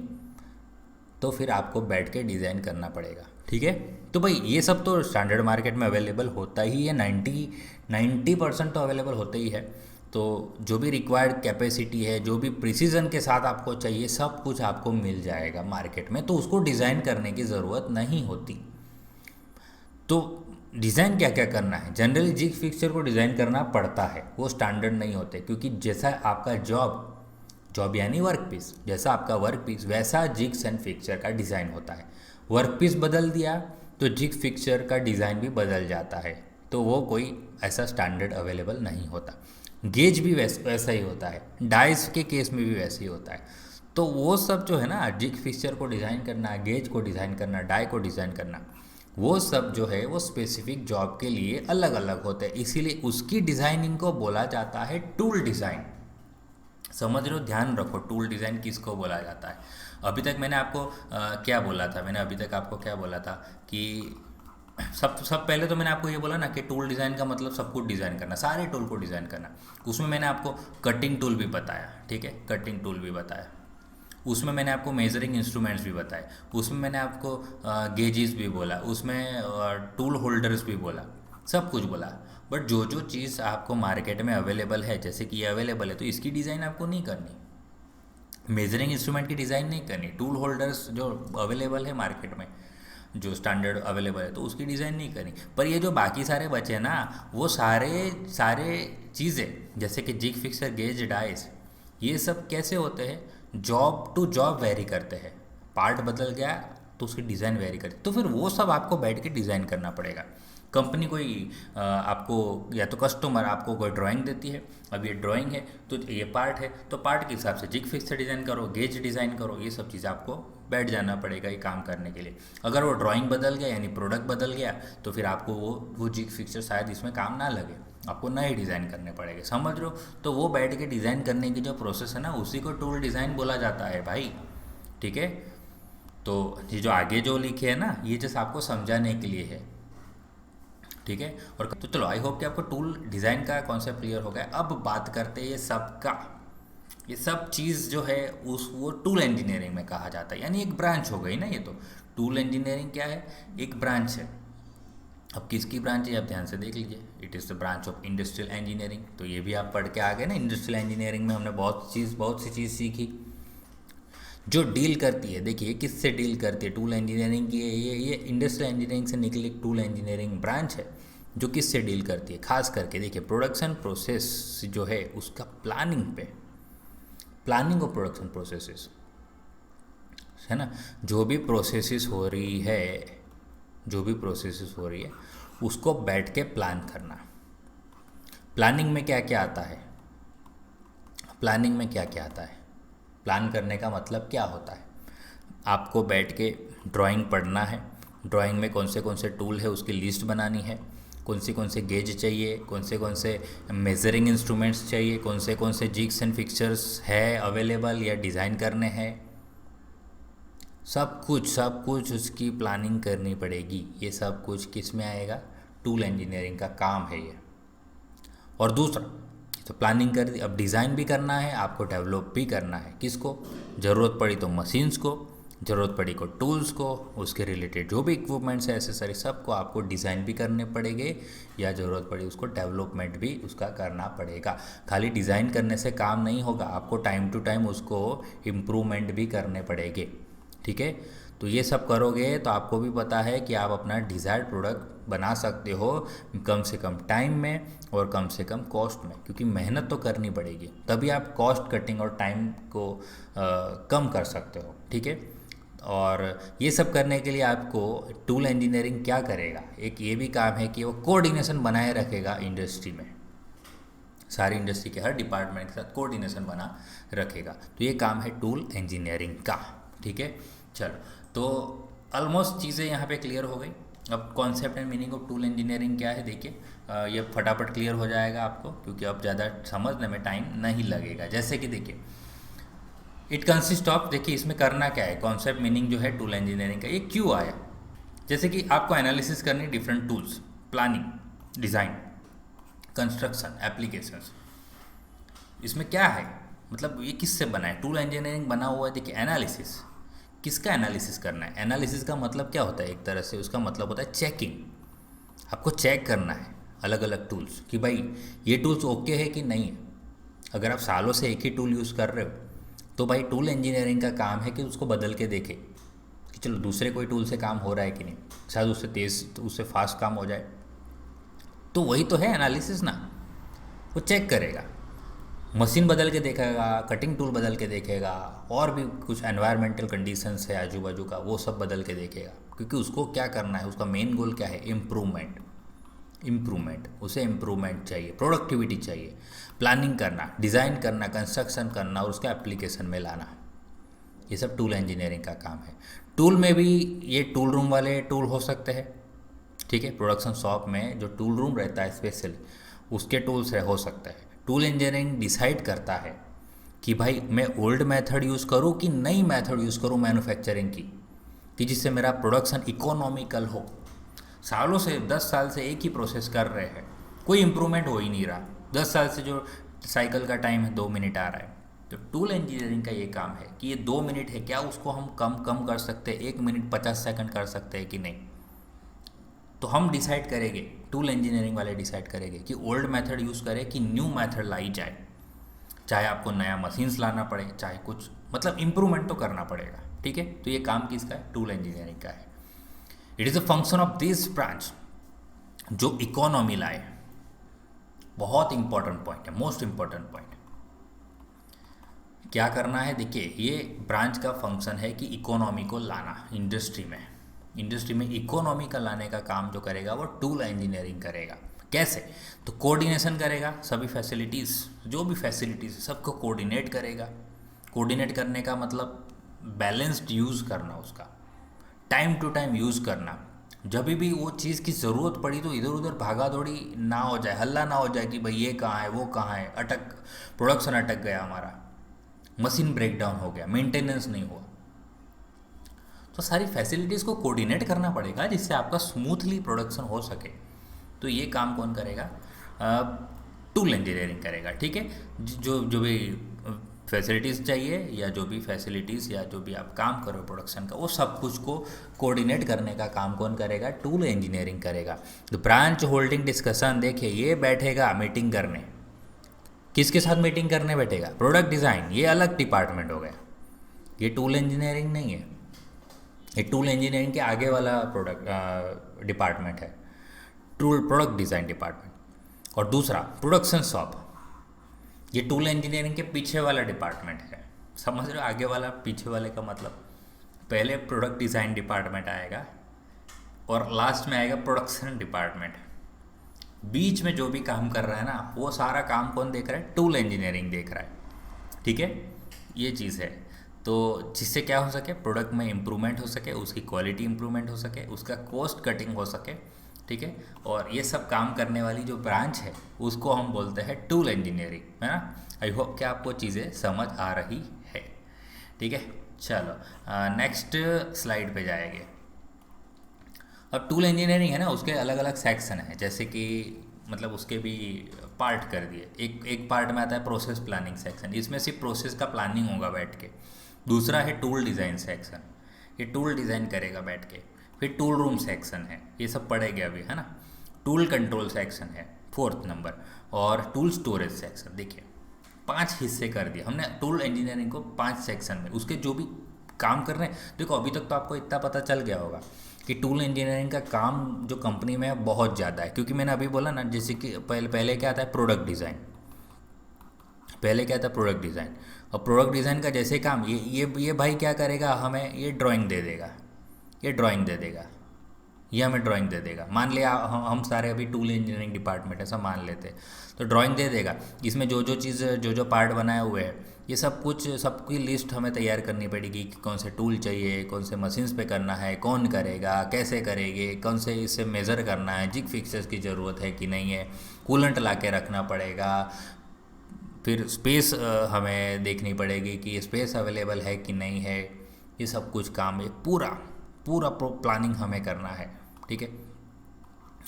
तो फिर आपको बैठ के डिज़ाइन करना पड़ेगा। ठीक है, तो भाई ये सब तो स्टैंडर्ड मार्केट में अवेलेबल होता ही है, 90% तो अवेलेबल होता ही है। तो जो भी रिक्वायर्ड कैपेसिटी है, जो भी प्रिसीजन के साथ आपको चाहिए, सब कुछ आपको मिल जाएगा मार्केट में, तो उसको डिज़ाइन करने की ज़रूरत नहीं होती। तो डिज़ाइन क्या क्या करना है, जनरली जिग फिक्सचर को डिज़ाइन करना पड़ता है, वो स्टैंडर्ड नहीं होते, क्योंकि जैसा आपका जॉब यानी वर्क पीस, जैसा आपका वर्क पीस वैसा जिग्स एंड फिक्सचर का डिज़ाइन होता है। वर्क पीस बदल दिया तो जिग फिक्सचर का डिज़ाइन भी बदल जाता है, तो वो कोई ऐसा स्टैंडर्ड अवेलेबल नहीं होता। गेज भी वैसा ही होता है, डाइस के केस में भी वैसे ही होता है। तो वो सब जो है ना, जिग फिक्सचर को डिज़ाइन करना, गेज को डिज़ाइन करना, डाई को डिज़ाइन करना, वो सब जो है वो स्पेसिफिक जॉब के लिए अलग अलग होते हैं, इसीलिए उसकी डिज़ाइनिंग को बोला जाता है टूल डिज़ाइन। समझ रहे हो, ध्यान रखो, टूल डिज़ाइन किसको बोला जाता है। अभी तक मैंने आपको क्या बोला था, मैंने अभी तक आपको क्या बोला था कि सब पहले तो मैंने आपको ये बोला ना कि टूल डिज़ाइन का मतलब सब कुछ डिज़ाइन करना, सारे टूल को डिज़ाइन करना। उसमें मैंने आपको कटिंग टूल भी बताया, ठीक है, कटिंग टूल भी बताया, उसमें मैंने आपको मेजरिंग इंस्ट्रूमेंट्स भी बताए, उसमें मैंने आपको गेजेस भी बोला, उसमें टूल होल्डर्स भी बोला, सब कुछ बोला। बट जो जो चीज़ आपको मार्केट में अवेलेबल है, जैसे कि ये अवेलेबल है, तो इसकी डिज़ाइन आपको नहीं करनी, मेजरिंग इंस्ट्रूमेंट की डिज़ाइन नहीं करनी, टूल होल्डर्स जो अवेलेबल है मार्केट में, जो स्टैंडर्ड अवेलेबल है, तो उसकी डिज़ाइन नहीं करनी। पर ये जो बाकी सारे बचे हैं ना, वो सारे चीज़ें जैसे कि जिग फिक्सर, गेज, डाइस, ये सब कैसे होते हैं, जॉब टू जॉब वेरी करते हैं, पार्ट बदल गया तो उसकी डिज़ाइन वेरी करती, तो फिर वो सब आपको बैठ के डिज़ाइन करना पड़ेगा। कंपनी कोई आपको या तो कस्टमर आपको कोई ड्राइंग देती है, अब ये ड्राइंग है तो ये पार्ट है, तो पार्ट के हिसाब से जिग फिक्स से डिज़ाइन करो, गेज डिज़ाइन करो, ये सब चीज़ आपको बैठ जाना पड़ेगा ये काम करने के लिए। अगर वो ड्राइंग बदल गया यानी प्रोडक्ट बदल गया तो फिर आपको वो जिग फिक्सर शायद इसमें काम ना लगे, आपको नए डिज़ाइन करने पड़ेंगे, समझ रहे हो। तो वो बैठ के डिज़ाइन करने की जो प्रोसेस है ना, उसी को टूल डिज़ाइन बोला जाता है भाई, ठीक है। तो ये जो आगे जो लिखे है ना, ये जस्ट आपको समझाने के लिए है, ठीक है। और तो चलो, आई होप कि आपको टूल डिज़ाइन का कॉन्सेप्ट क्लियर हो गया। अब बात करते हैं ये सब का, ये सब चीज़ जो है उस वो टूल इंजीनियरिंग में कहा जाता है, यानी एक ब्रांच हो गई ना ये तो। टूल इंजीनियरिंग क्या है, एक ब्रांच है। अब किसकी ब्रांच है आप ध्यान से देख लीजिए, it is the branch of industrial engineering. तो ये भी आप पढ़ के आ गए ना, इंडस्ट्रियल इंजीनियरिंग में हमने बहुत सी चीज़ सीखी जो डील करती है। देखिए किससे डील करती है, टूल इंजीनियरिंग की ये इंडस्ट्रियल इंजीनियरिंग से निकली टूल इंजीनियरिंग ब्रांच है जो किससे डील करती है। खास करके देखिए प्रोडक्शन प्रोसेस जो है उसका प्लानिंग पे, प्लानिंग ऑफ प्रोडक्शन प्रोसेसेस है ना। जो भी प्रोसेसेस हो रही है, जो भी प्रोसेसेस हो रही है उसको बैठ के प्लान करना। प्लानिंग में क्या क्या आता है, प्लानिंग में क्या क्या आता है, प्लान करने का मतलब क्या होता है। आपको बैठ के ड्राइंग पढ़ना है, ड्राइंग में कौन से टूल है उसकी लिस्ट बनानी है, कौन से गेज चाहिए, कौन से मेजरिंग इंस्ट्रूमेंट्स चाहिए, कौन से जिग्स एंड फिक्सचर्स है अवेलेबल या डिज़ाइन करने हैं, सब कुछ उसकी प्लानिंग करनी पड़ेगी। ये सब कुछ किस में आएगा, टूल इंजीनियरिंग का काम है ये। और दूसरा तो प्लानिंग कर दी, अब डिज़ाइन भी करना है आपको, डेवलप भी करना है। किसको, ज़रूरत पड़ी तो मशीन्स को, ज़रूरत पड़ी को टूल्स को, उसके रिलेटेड जो भी इक्विपमेंट्स है एसेसरी सबको आपको डिज़ाइन भी करने पड़ेंगे, या ज़रूरत पड़ी उसको डेवलपमेंट भी उसका करना पड़ेगा। खाली डिज़ाइन करने से काम नहीं होगा, आपको टाइम टू टाइम उसको इम्प्रूवमेंट भी करने पड़ेंगे, ठीक है। तो ये सब करोगे तो आपको भी पता है कि आप अपना डिज़ायर्ड प्रोडक्ट बना सकते हो कम से कम टाइम में और कम से कम कॉस्ट में, क्योंकि मेहनत तो करनी पड़ेगी, तभी आप कॉस्ट कटिंग और टाइम को कम कर सकते हो, ठीक है। और ये सब करने के लिए आपको टूल इंजीनियरिंग क्या करेगा, एक ये भी काम है कि वो कोऑर्डिनेशन बनाए रखेगा इंडस्ट्री में, सारी इंडस्ट्री के हर डिपार्टमेंट के साथ कोऑर्डिनेशन बना रखेगा। तो ये काम है टूल इंजीनियरिंग का, ठीक है। चलो, तो ऑलमोस्ट चीज़ें यहाँ पे क्लियर हो गई। अब concept and meaning of tool engineering क्या है, देखिए ये फटाफट क्लियर हो जाएगा आपको, क्योंकि अब ज़्यादा समझने में टाइम नहीं लगेगा। जैसे कि देखिए इट कंसिस्ट ऑफ, देखिए इसमें करना क्या है, कॉन्सेप्ट मीनिंग जो है टूल इंजीनियरिंग का, ये क्यों आया। जैसे कि आपको एनालिसिस करनी different tools, planning, design, construction, applications, इसमें क्या है, मतलब ये किससे बना है, टूल इंजीनियरिंग बना हुआ है। देखिए एनालिसिस, किसका एनालिसिस करना है, एनालिसिस का मतलब क्या होता है, एक तरह से उसका मतलब होता है चेकिंग। आपको चेक करना है अलग अलग टूल्स कि भाई ये टूल्स ओके है कि नहीं है। अगर आप सालों से एक ही टूल यूज़ कर रहे हो तो भाई टूल इंजीनियरिंग का काम है कि उसको बदल के देखे कि चलो दूसरे कोई टूल से काम हो रहा है कि नहीं, शायद उससे तेज़, उससे फास्ट काम हो जाए। तो वही तो है एनालिसिस ना, वो चेक करेगा, मशीन बदल के देखेगा, कटिंग टूल बदल के देखेगा, और भी कुछ एनवायरमेंटल कंडीशंस है आजू बाजू का वो सब बदल के देखेगा, क्योंकि उसको क्या करना है, उसका मेन गोल क्या है, इम्प्रूवमेंट, उसे इम्प्रूवमेंट चाहिए, प्रोडक्टिविटी चाहिए। प्लानिंग करना, डिज़ाइन करना, कंस्ट्रक्शन करना और उसका एप्लीकेशन में लाना, ये सब टूल इंजीनियरिंग का काम है। टूल में भी ये टूल रूम वाले टूल हो सकते हैं, ठीक है। प्रोडक्शन शॉप में जो टूल रूम रहता है स्पेशली, उसके टूल्स हो सकते हैं। टूल इंजीनियरिंग डिसाइड करता है कि भाई मैं ओल्ड मेथड यूज़ करूँ कि नई मेथड यूज़ करूँ मैन्युफैक्चरिंग की, कि जिससे मेरा प्रोडक्शन इकोनॉमिकल हो। सालों से 10 साल से एक ही प्रोसेस कर रहे हैं, कोई इम्प्रूवमेंट हो ही नहीं रहा। 10 साल से जो साइकिल का टाइम है 2 मिनट आ रहा है, तो टूल इंजीनियरिंग का ये काम है कि ये 2 मिनट है, क्या उसको हम कम कर सकते हैं, 1 मिनट 50 सेकंड कर सकते हैं कि नहीं। तो हम डिसाइड करेंगे, टूल इंजीनियरिंग वाले डिसाइड करेंगे कि ओल्ड मेथड यूज़ करें कि न्यू मेथड लाई जाए, चाहे आपको नया मशीन्स लाना पड़े, चाहे कुछ, मतलब इम्प्रूवमेंट तो करना पड़ेगा, ठीक है। तो ये काम किसका है, टूल इंजीनियरिंग का है। It is a function of this branch जो इकोनॉमी लाए। बहुत इंपॉर्टेंट पॉइंट है, मोस्ट इंपॉर्टेंट पॉइंट। क्या करना है, देखिए ये ब्रांच का फंक्शन है कि इकोनॉमी को लाना इंडस्ट्री में इकोनॉमी का लाने का काम जो करेगा वो टूल इंजीनियरिंग करेगा। कैसे? तो कोऑर्डिनेशन करेगा, सभी फैसिलिटीज़, जो भी फैसिलिटीज़ है सबको कोऑर्डिनेट करेगा। कोऑर्डिनेट करने का मतलब बैलेंस्ड यूज़ करना, उसका टाइम टू टाइम यूज़ करना। जब भी वो चीज़ की ज़रूरत पड़ी तो इधर उधर भागा दौड़ी ना हो जाए, हल्ला ना हो जाए कि भाई ये कहाँ है वो कहाँ है, प्रोडक्शन अटक गया हमारा, मशीन ब्रेक डाउन हो गया, मेंटेनेंस नहीं हुआ। तो सारी फैसिलिटीज़ को कोऑर्डिनेट करना पड़ेगा जिससे आपका स्मूथली प्रोडक्शन हो सके। तो ये काम कौन करेगा? टूल इंजीनियरिंग करेगा। ठीक है, जो जो भी फैसिलिटीज़ चाहिए या जो भी फैसिलिटीज़ या जो भी आप काम करो प्रोडक्शन का, वो सब कुछ को कोऑर्डिनेट करने का काम कौन करेगा? टूल इंजीनियरिंग करेगा। तो ब्रांच होल्डिंग डिस्कशन, देखिए ये बैठेगा मीटिंग करने, किसके साथ मीटिंग करने बैठेगा? प्रोडक्ट डिज़ाइन, ये अलग डिपार्टमेंट हो गया, ये टूल इंजीनियरिंग नहीं है, ये टूल इंजीनियरिंग के आगे वाला प्रोडक्ट डिपार्टमेंट है, प्रोडक्ट डिज़ाइन डिपार्टमेंट। और दूसरा प्रोडक्शन शॉप, ये टूल इंजीनियरिंग के पीछे वाला डिपार्टमेंट है। समझ रहे हो? आगे वाला पीछे वाले का मतलब, पहले प्रोडक्ट डिज़ाइन डिपार्टमेंट आएगा और लास्ट में आएगा प्रोडक्शन डिपार्टमेंट। बीच में जो भी काम कर रहा है ना, वो सारा काम कौन देख रहा है? टूल इंजीनियरिंग देख रहा है। ठीक है, ये चीज़ है। तो जिससे क्या हो सके? प्रोडक्ट में इम्प्रूवमेंट हो सके, उसकी क्वालिटी इम्प्रूवमेंट हो सके, उसका कॉस्ट कटिंग हो सके। ठीक है, और ये सब काम करने वाली जो ब्रांच है उसको हम बोलते हैं टूल इंजीनियरिंग, है ना। आई होप कि आपको चीज़ें समझ आ रही है। ठीक है, चलो नेक्स्ट स्लाइड पे जाएंगे। अब टूल इंजीनियरिंग है ना, उसके अलग अलग सेक्शन है, जैसे कि मतलब उसके भी पार्ट कर दिए। एक पार्ट में आता है प्रोसेस प्लानिंग सेक्शन, इसमें सिर्फ प्रोसेस का प्लानिंग होगा बैठ के। दूसरा है टूल डिज़ाइन सेक्शन, ये टूल डिज़ाइन करेगा बैठ के। फिर टूल रूम सेक्शन है, ये सब पढ़ेंगे अभी, है ना। टूल कंट्रोल सेक्शन है 4th नंबर, और टूल स्टोरेज सेक्शन। देखिए 5 हिस्से कर दिए हमने टूल इंजीनियरिंग को, 5 सेक्शन में उसके जो भी काम कर रहे हैं। देखो अभी तक तो आपको इतना पता चल गया होगा कि टूल इंजीनियरिंग का काम जो कंपनी में है बहुत ज़्यादा है, क्योंकि मैंने अभी बोला ना, जैसे कि पहले क्या आता है? Product design. पहले क्या था? Product design. और प्रोडक्ट डिज़ाइन का जैसे काम ये भाई क्या करेगा? हमें ये ड्राइंग दे देगा, ये ड्राइंग दे देगा, ये हमें ड्राइंग दे देगा। मान लिया हम सारे अभी टूल इंजीनियरिंग डिपार्टमेंट ऐसा मान लेते, तो ड्राइंग दे देगा। इसमें जो जो चीज़ जो पार्ट बनाए हुए हैं, ये सब कुछ, सबकी लिस्ट हमें तैयार करनी पड़ेगी कि कौन से टूल चाहिए, कौन से मशीन्स पे करना है, कौन करेगा, कैसे करेंगे, कौन से इससे मेज़र करना है, जिग फिक्सर्स की ज़रूरत है कि नहीं है, कूलेंट ला के रखना पड़ेगा। फिर स्पेस हमें देखनी पड़ेगी कि स्पेस अवेलेबल है कि नहीं है। ये सब कुछ काम, एक पूरा प्लानिंग हमें करना है। ठीक है,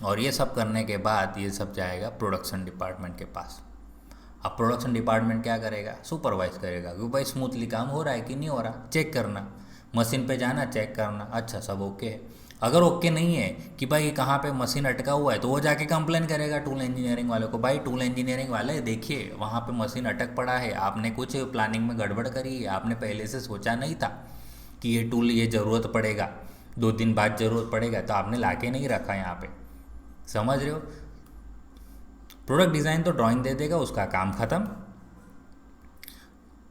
और ये सब करने के बाद ये सब जाएगा प्रोडक्शन डिपार्टमेंट के पास। अब प्रोडक्शन डिपार्टमेंट क्या करेगा? सुपरवाइज करेगा कि भाई स्मूथली काम हो रहा है कि नहीं हो रहा, चेक करना, मशीन पे जाना, चेक करना, अच्छा सब ओके है। अगर ओके नहीं है कि भाई कहाँ पे मशीन अटका हुआ है, तो वो जाके कंप्लेन करेगा टूल इंजीनियरिंग वाले को, भाई टूल इंजीनियरिंग वाले देखिए वहाँ पे मशीन अटक पड़ा है, आपने कुछ प्लानिंग में गड़बड़ करी है, आपने पहले से सोचा नहीं था कि ये टूल ये ज़रूरत पड़ेगा, 2 दिन बाद ज़रूरत पड़ेगा, तो आपने लाके नहीं रखा यहाँ पे। समझ रहे हो? प्रोडक्ट डिज़ाइन तो ड्राइंग दे देगा, उसका काम ख़त्म।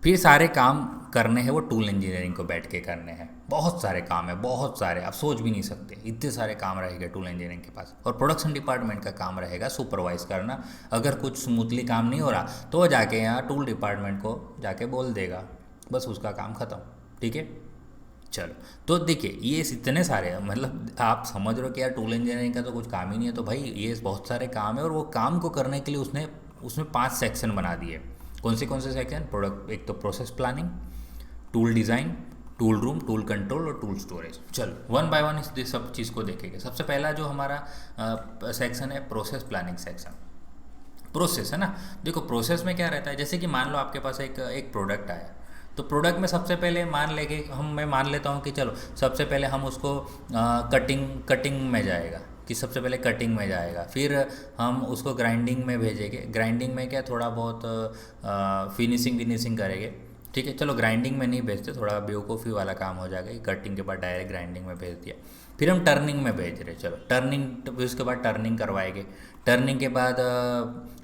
फिर सारे काम करने हैं वो टूल इंजीनियरिंग को बैठ के करने हैं। बहुत सारे काम है, बहुत सारे, आप सोच भी नहीं सकते इतने सारे काम रहेंगे टूल इंजीनियरिंग के पास। और प्रोडक्शन डिपार्टमेंट का काम रहेगा सुपरवाइज करना। अगर कुछ स्मूथली काम नहीं हो रहा तो वो जाके यहाँ टूल डिपार्टमेंट को जाके बोल देगा, बस उसका काम ख़त्म। ठीक है, चलो तो देखिए ये इतने सारे हैं, मतलब आप समझ रहे हो कि यार टूल इंजीनियरिंग का तो कुछ काम ही नहीं है। तो भाई ये बहुत सारे काम है, और वो काम को करने के लिए उसमें 5 सेक्शन बना दिए। कौन से सेक्शन? प्रोडक्ट, एक तो process planning, tool design, tool room, tool control और टूल स्टोरेज। चलो 1 बाय 1 इस सब चीज़ को देखेंगे। सबसे पहला जो हमारा सेक्शन है प्रोसेस प्लानिंग सेक्शन। प्रोसेस है ना, देखो प्रोसेस में क्या रहता है, जैसे कि मान लो आपके पास एक प्रोडक्ट आया, तो प्रोडक्ट में सबसे पहले मैं मान लेता हूँ कि चलो सबसे पहले हम उसको कटिंग में जाएगा, कि सबसे पहले कटिंग में जाएगा, फिर हम उसको ग्राइंडिंग में भेजेंगे। ग्राइंडिंग में क्या थोड़ा बहुत फिनिशिंग करेंगे, ठीक है, चलो ग्राइंडिंग में नहीं भेजते, थोड़ा बेवकूफ़ी वाला काम हो जाएगा, ये कटिंग के बाद डायरेक्ट ग्राइंडिंग में भेज दिया। फिर हम टर्निंग में भेज रहे, चलो टर्निंग, फिर उसके बाद टर्निंग करवाएंगे। टर्निंग के बाद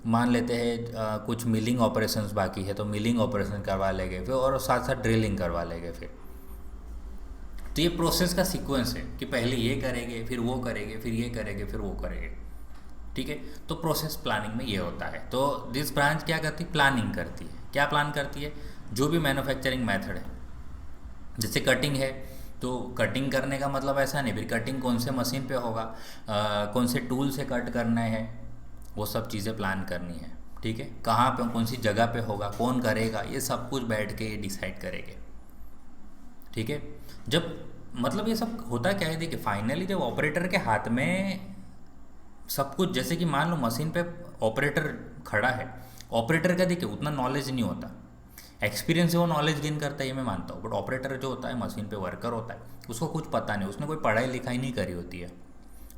मान लेते हैं कुछ मिलिंग ऑपरेशंस बाकी है तो मिलिंग ऑपरेशन करवा लेंगे फिर, और साथ साथ ड्रिलिंग करवा लेंगे फिर। तो ये प्रोसेस का सीक्वेंस है कि पहले ये करेंगे, फिर वो करेंगे, फिर ये करेंगे, फिर वो करेंगे। ठीक है, तो प्रोसेस प्लानिंग में ये होता है। तो दिस ब्रांच क्या करती है, प्लानिंग करती है। क्या प्लान करती है, जो भी मैन्युफैक्चरिंग मेथड है, जैसे कटिंग है तो कटिंग करने का मतलब ऐसा नहीं, फिर कटिंग कौन से मशीन पे होगा, कौन से टूल से कट करना है, वो सब चीज़ें प्लान करनी है। ठीक है, कहाँ पे, कौन सी जगह पे होगा, कौन करेगा, ये सब कुछ बैठ के डिसाइड करेंगे। ठीक है, जब मतलब ये सब होता क्या है, देखिए फाइनली जब ऑपरेटर के हाथ में सब कुछ, जैसे कि मान लो मशीन पे ऑपरेटर खड़ा है, ऑपरेटर का देखिए उतना नॉलेज नहीं होता, एक्सपीरियंस से वो नॉलेज गेन करता है ये मैं मानता हूँ, बट ऑपरेटर जो होता है मशीन पे वर्कर होता है, उसको कुछ पता नहीं, उसने कोई पढ़ाई लिखाई नहीं करी होती है,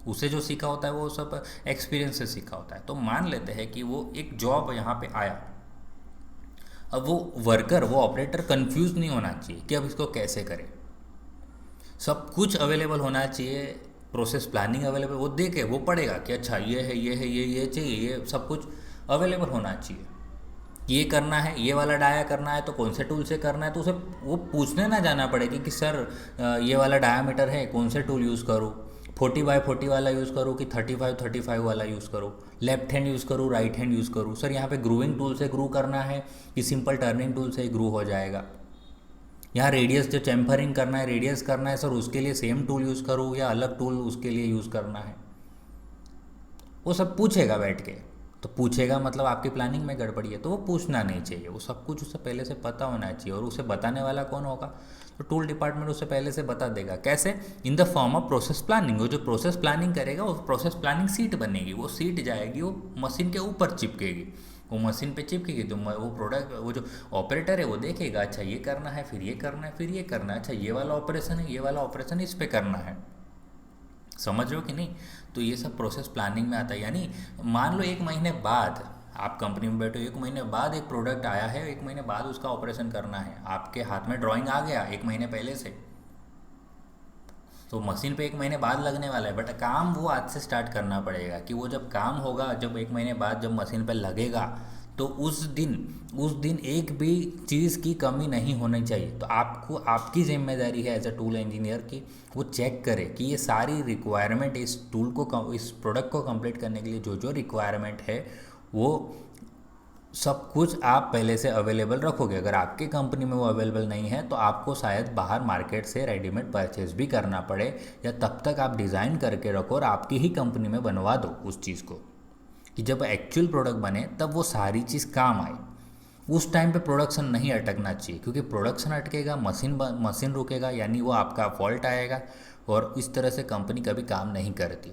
उसे जो सीखा होता है वो सब एक्सपीरियंस से सीखा होता है। तो मान लेते हैं कि वो एक जॉब यहाँ पे आया, अब वो वर्कर, वो ऑपरेटर कंफ्यूज नहीं होना चाहिए कि अब इसको कैसे करें, सब कुछ अवेलेबल होना चाहिए, प्रोसेस प्लानिंग अवेलेबल, वो देखे, वो पढ़ेगा कि अच्छा ये है, ये है, ये चाहिए, ये सब कुछ अवेलेबल होना चाहिए। ये करना है, ये वाला डाया करना है तो कौन से टूल से करना है, तो उसे वो पूछने ना जाना पड़ेगा कि सर ये वाला डायामीटर है, कौन से टूल यूज़ करूँ, 40x40 वाला यूज़ करूँ कि 35x35 वाला यूज़ करूँ, लेफ्ट हैंड यूज़ करूँ, राइट हैंड यूज़ करूँ, सर यहाँ पे ग्रूविंग टूल से ग्रू करना है कि सिंपल टर्निंग टूल से ग्रू हो जाएगा, यहाँ रेडियस जो चैम्फरिंग करना है, रेडियस करना है सर, उसके लिए सेम टूल यूज़ करूँ या अलग टूल उसके लिए यूज़ करना है, वो सब पूछेगा बैठ के। तो पूछेगा मतलब आपकी प्लानिंग में गड़बड़ी है, तो वो पूछना नहीं चाहिए, वो सब कुछ उसे पहले से पता होना चाहिए। और उसे बताने वाला कौन होगा, तो टूल डिपार्टमेंट उसे पहले से बता देगा। कैसे, in the form of process planning. वो जो प्रोसेस प्लानिंग करेगा वो प्रोसेस प्लानिंग सीट बनेगी, वो सीट जाएगी, वो मशीन के ऊपर चिपकेगी, वो मशीन पे चिपकेगी, तो वो प्रोडक्ट, वो जो ऑपरेटर है वो देखेगा, अच्छा ये करना है, फिर ये करना है, फिर ये करना है, अच्छा ये वाला ऑपरेशन है, ये वाला ऑपरेशन इस पे करना है। समझ रहे हो कि नहीं। तो ये सब प्रोसेस प्लानिंग में आता है। यानी मान लो 1 महीने बाद आप कंपनी में बैठो, 1 महीने बाद एक प्रोडक्ट आया है, 1 महीने बाद उसका ऑपरेशन करना है, आपके हाथ में ड्राइंग आ गया 1 महीने पहले से, तो मशीन पे 1 महीने बाद लगने वाला है, बट काम वो आज से स्टार्ट करना पड़ेगा कि वो जब काम होगा, जब 1 महीने बाद जब मशीन पे लगेगा, तो उस दिन एक भी चीज़ की कमी नहीं होनी चाहिए। तो आपको, आपकी जिम्मेदारी है एज अ टूल इंजीनियर की वो चेक करे कि ये सारी रिक्वायरमेंट इस टूल को, इस प्रोडक्ट को कंप्लीट करने के लिए जो जो रिक्वायरमेंट है वो सब कुछ आप पहले से अवेलेबल रखोगे। अगर आपकी कंपनी में वो अवेलेबल नहीं है तो आपको शायद बाहर मार्केट से रेडीमेड परचेज भी करना पड़े, या तब तक आप डिज़ाइन करके रखो और आपकी ही कंपनी में बनवा दो उस चीज़ को, कि जब एक्चुअल प्रोडक्ट बने तब वो सारी चीज़ काम आए। उस टाइम पे प्रोडक्शन नहीं अटकना चाहिए, क्योंकि प्रोडक्शन अटकेगा, मशीन रुकेगा, यानी वो आपका फॉल्ट आएगा, और इस तरह से कंपनी कभी काम नहीं करती।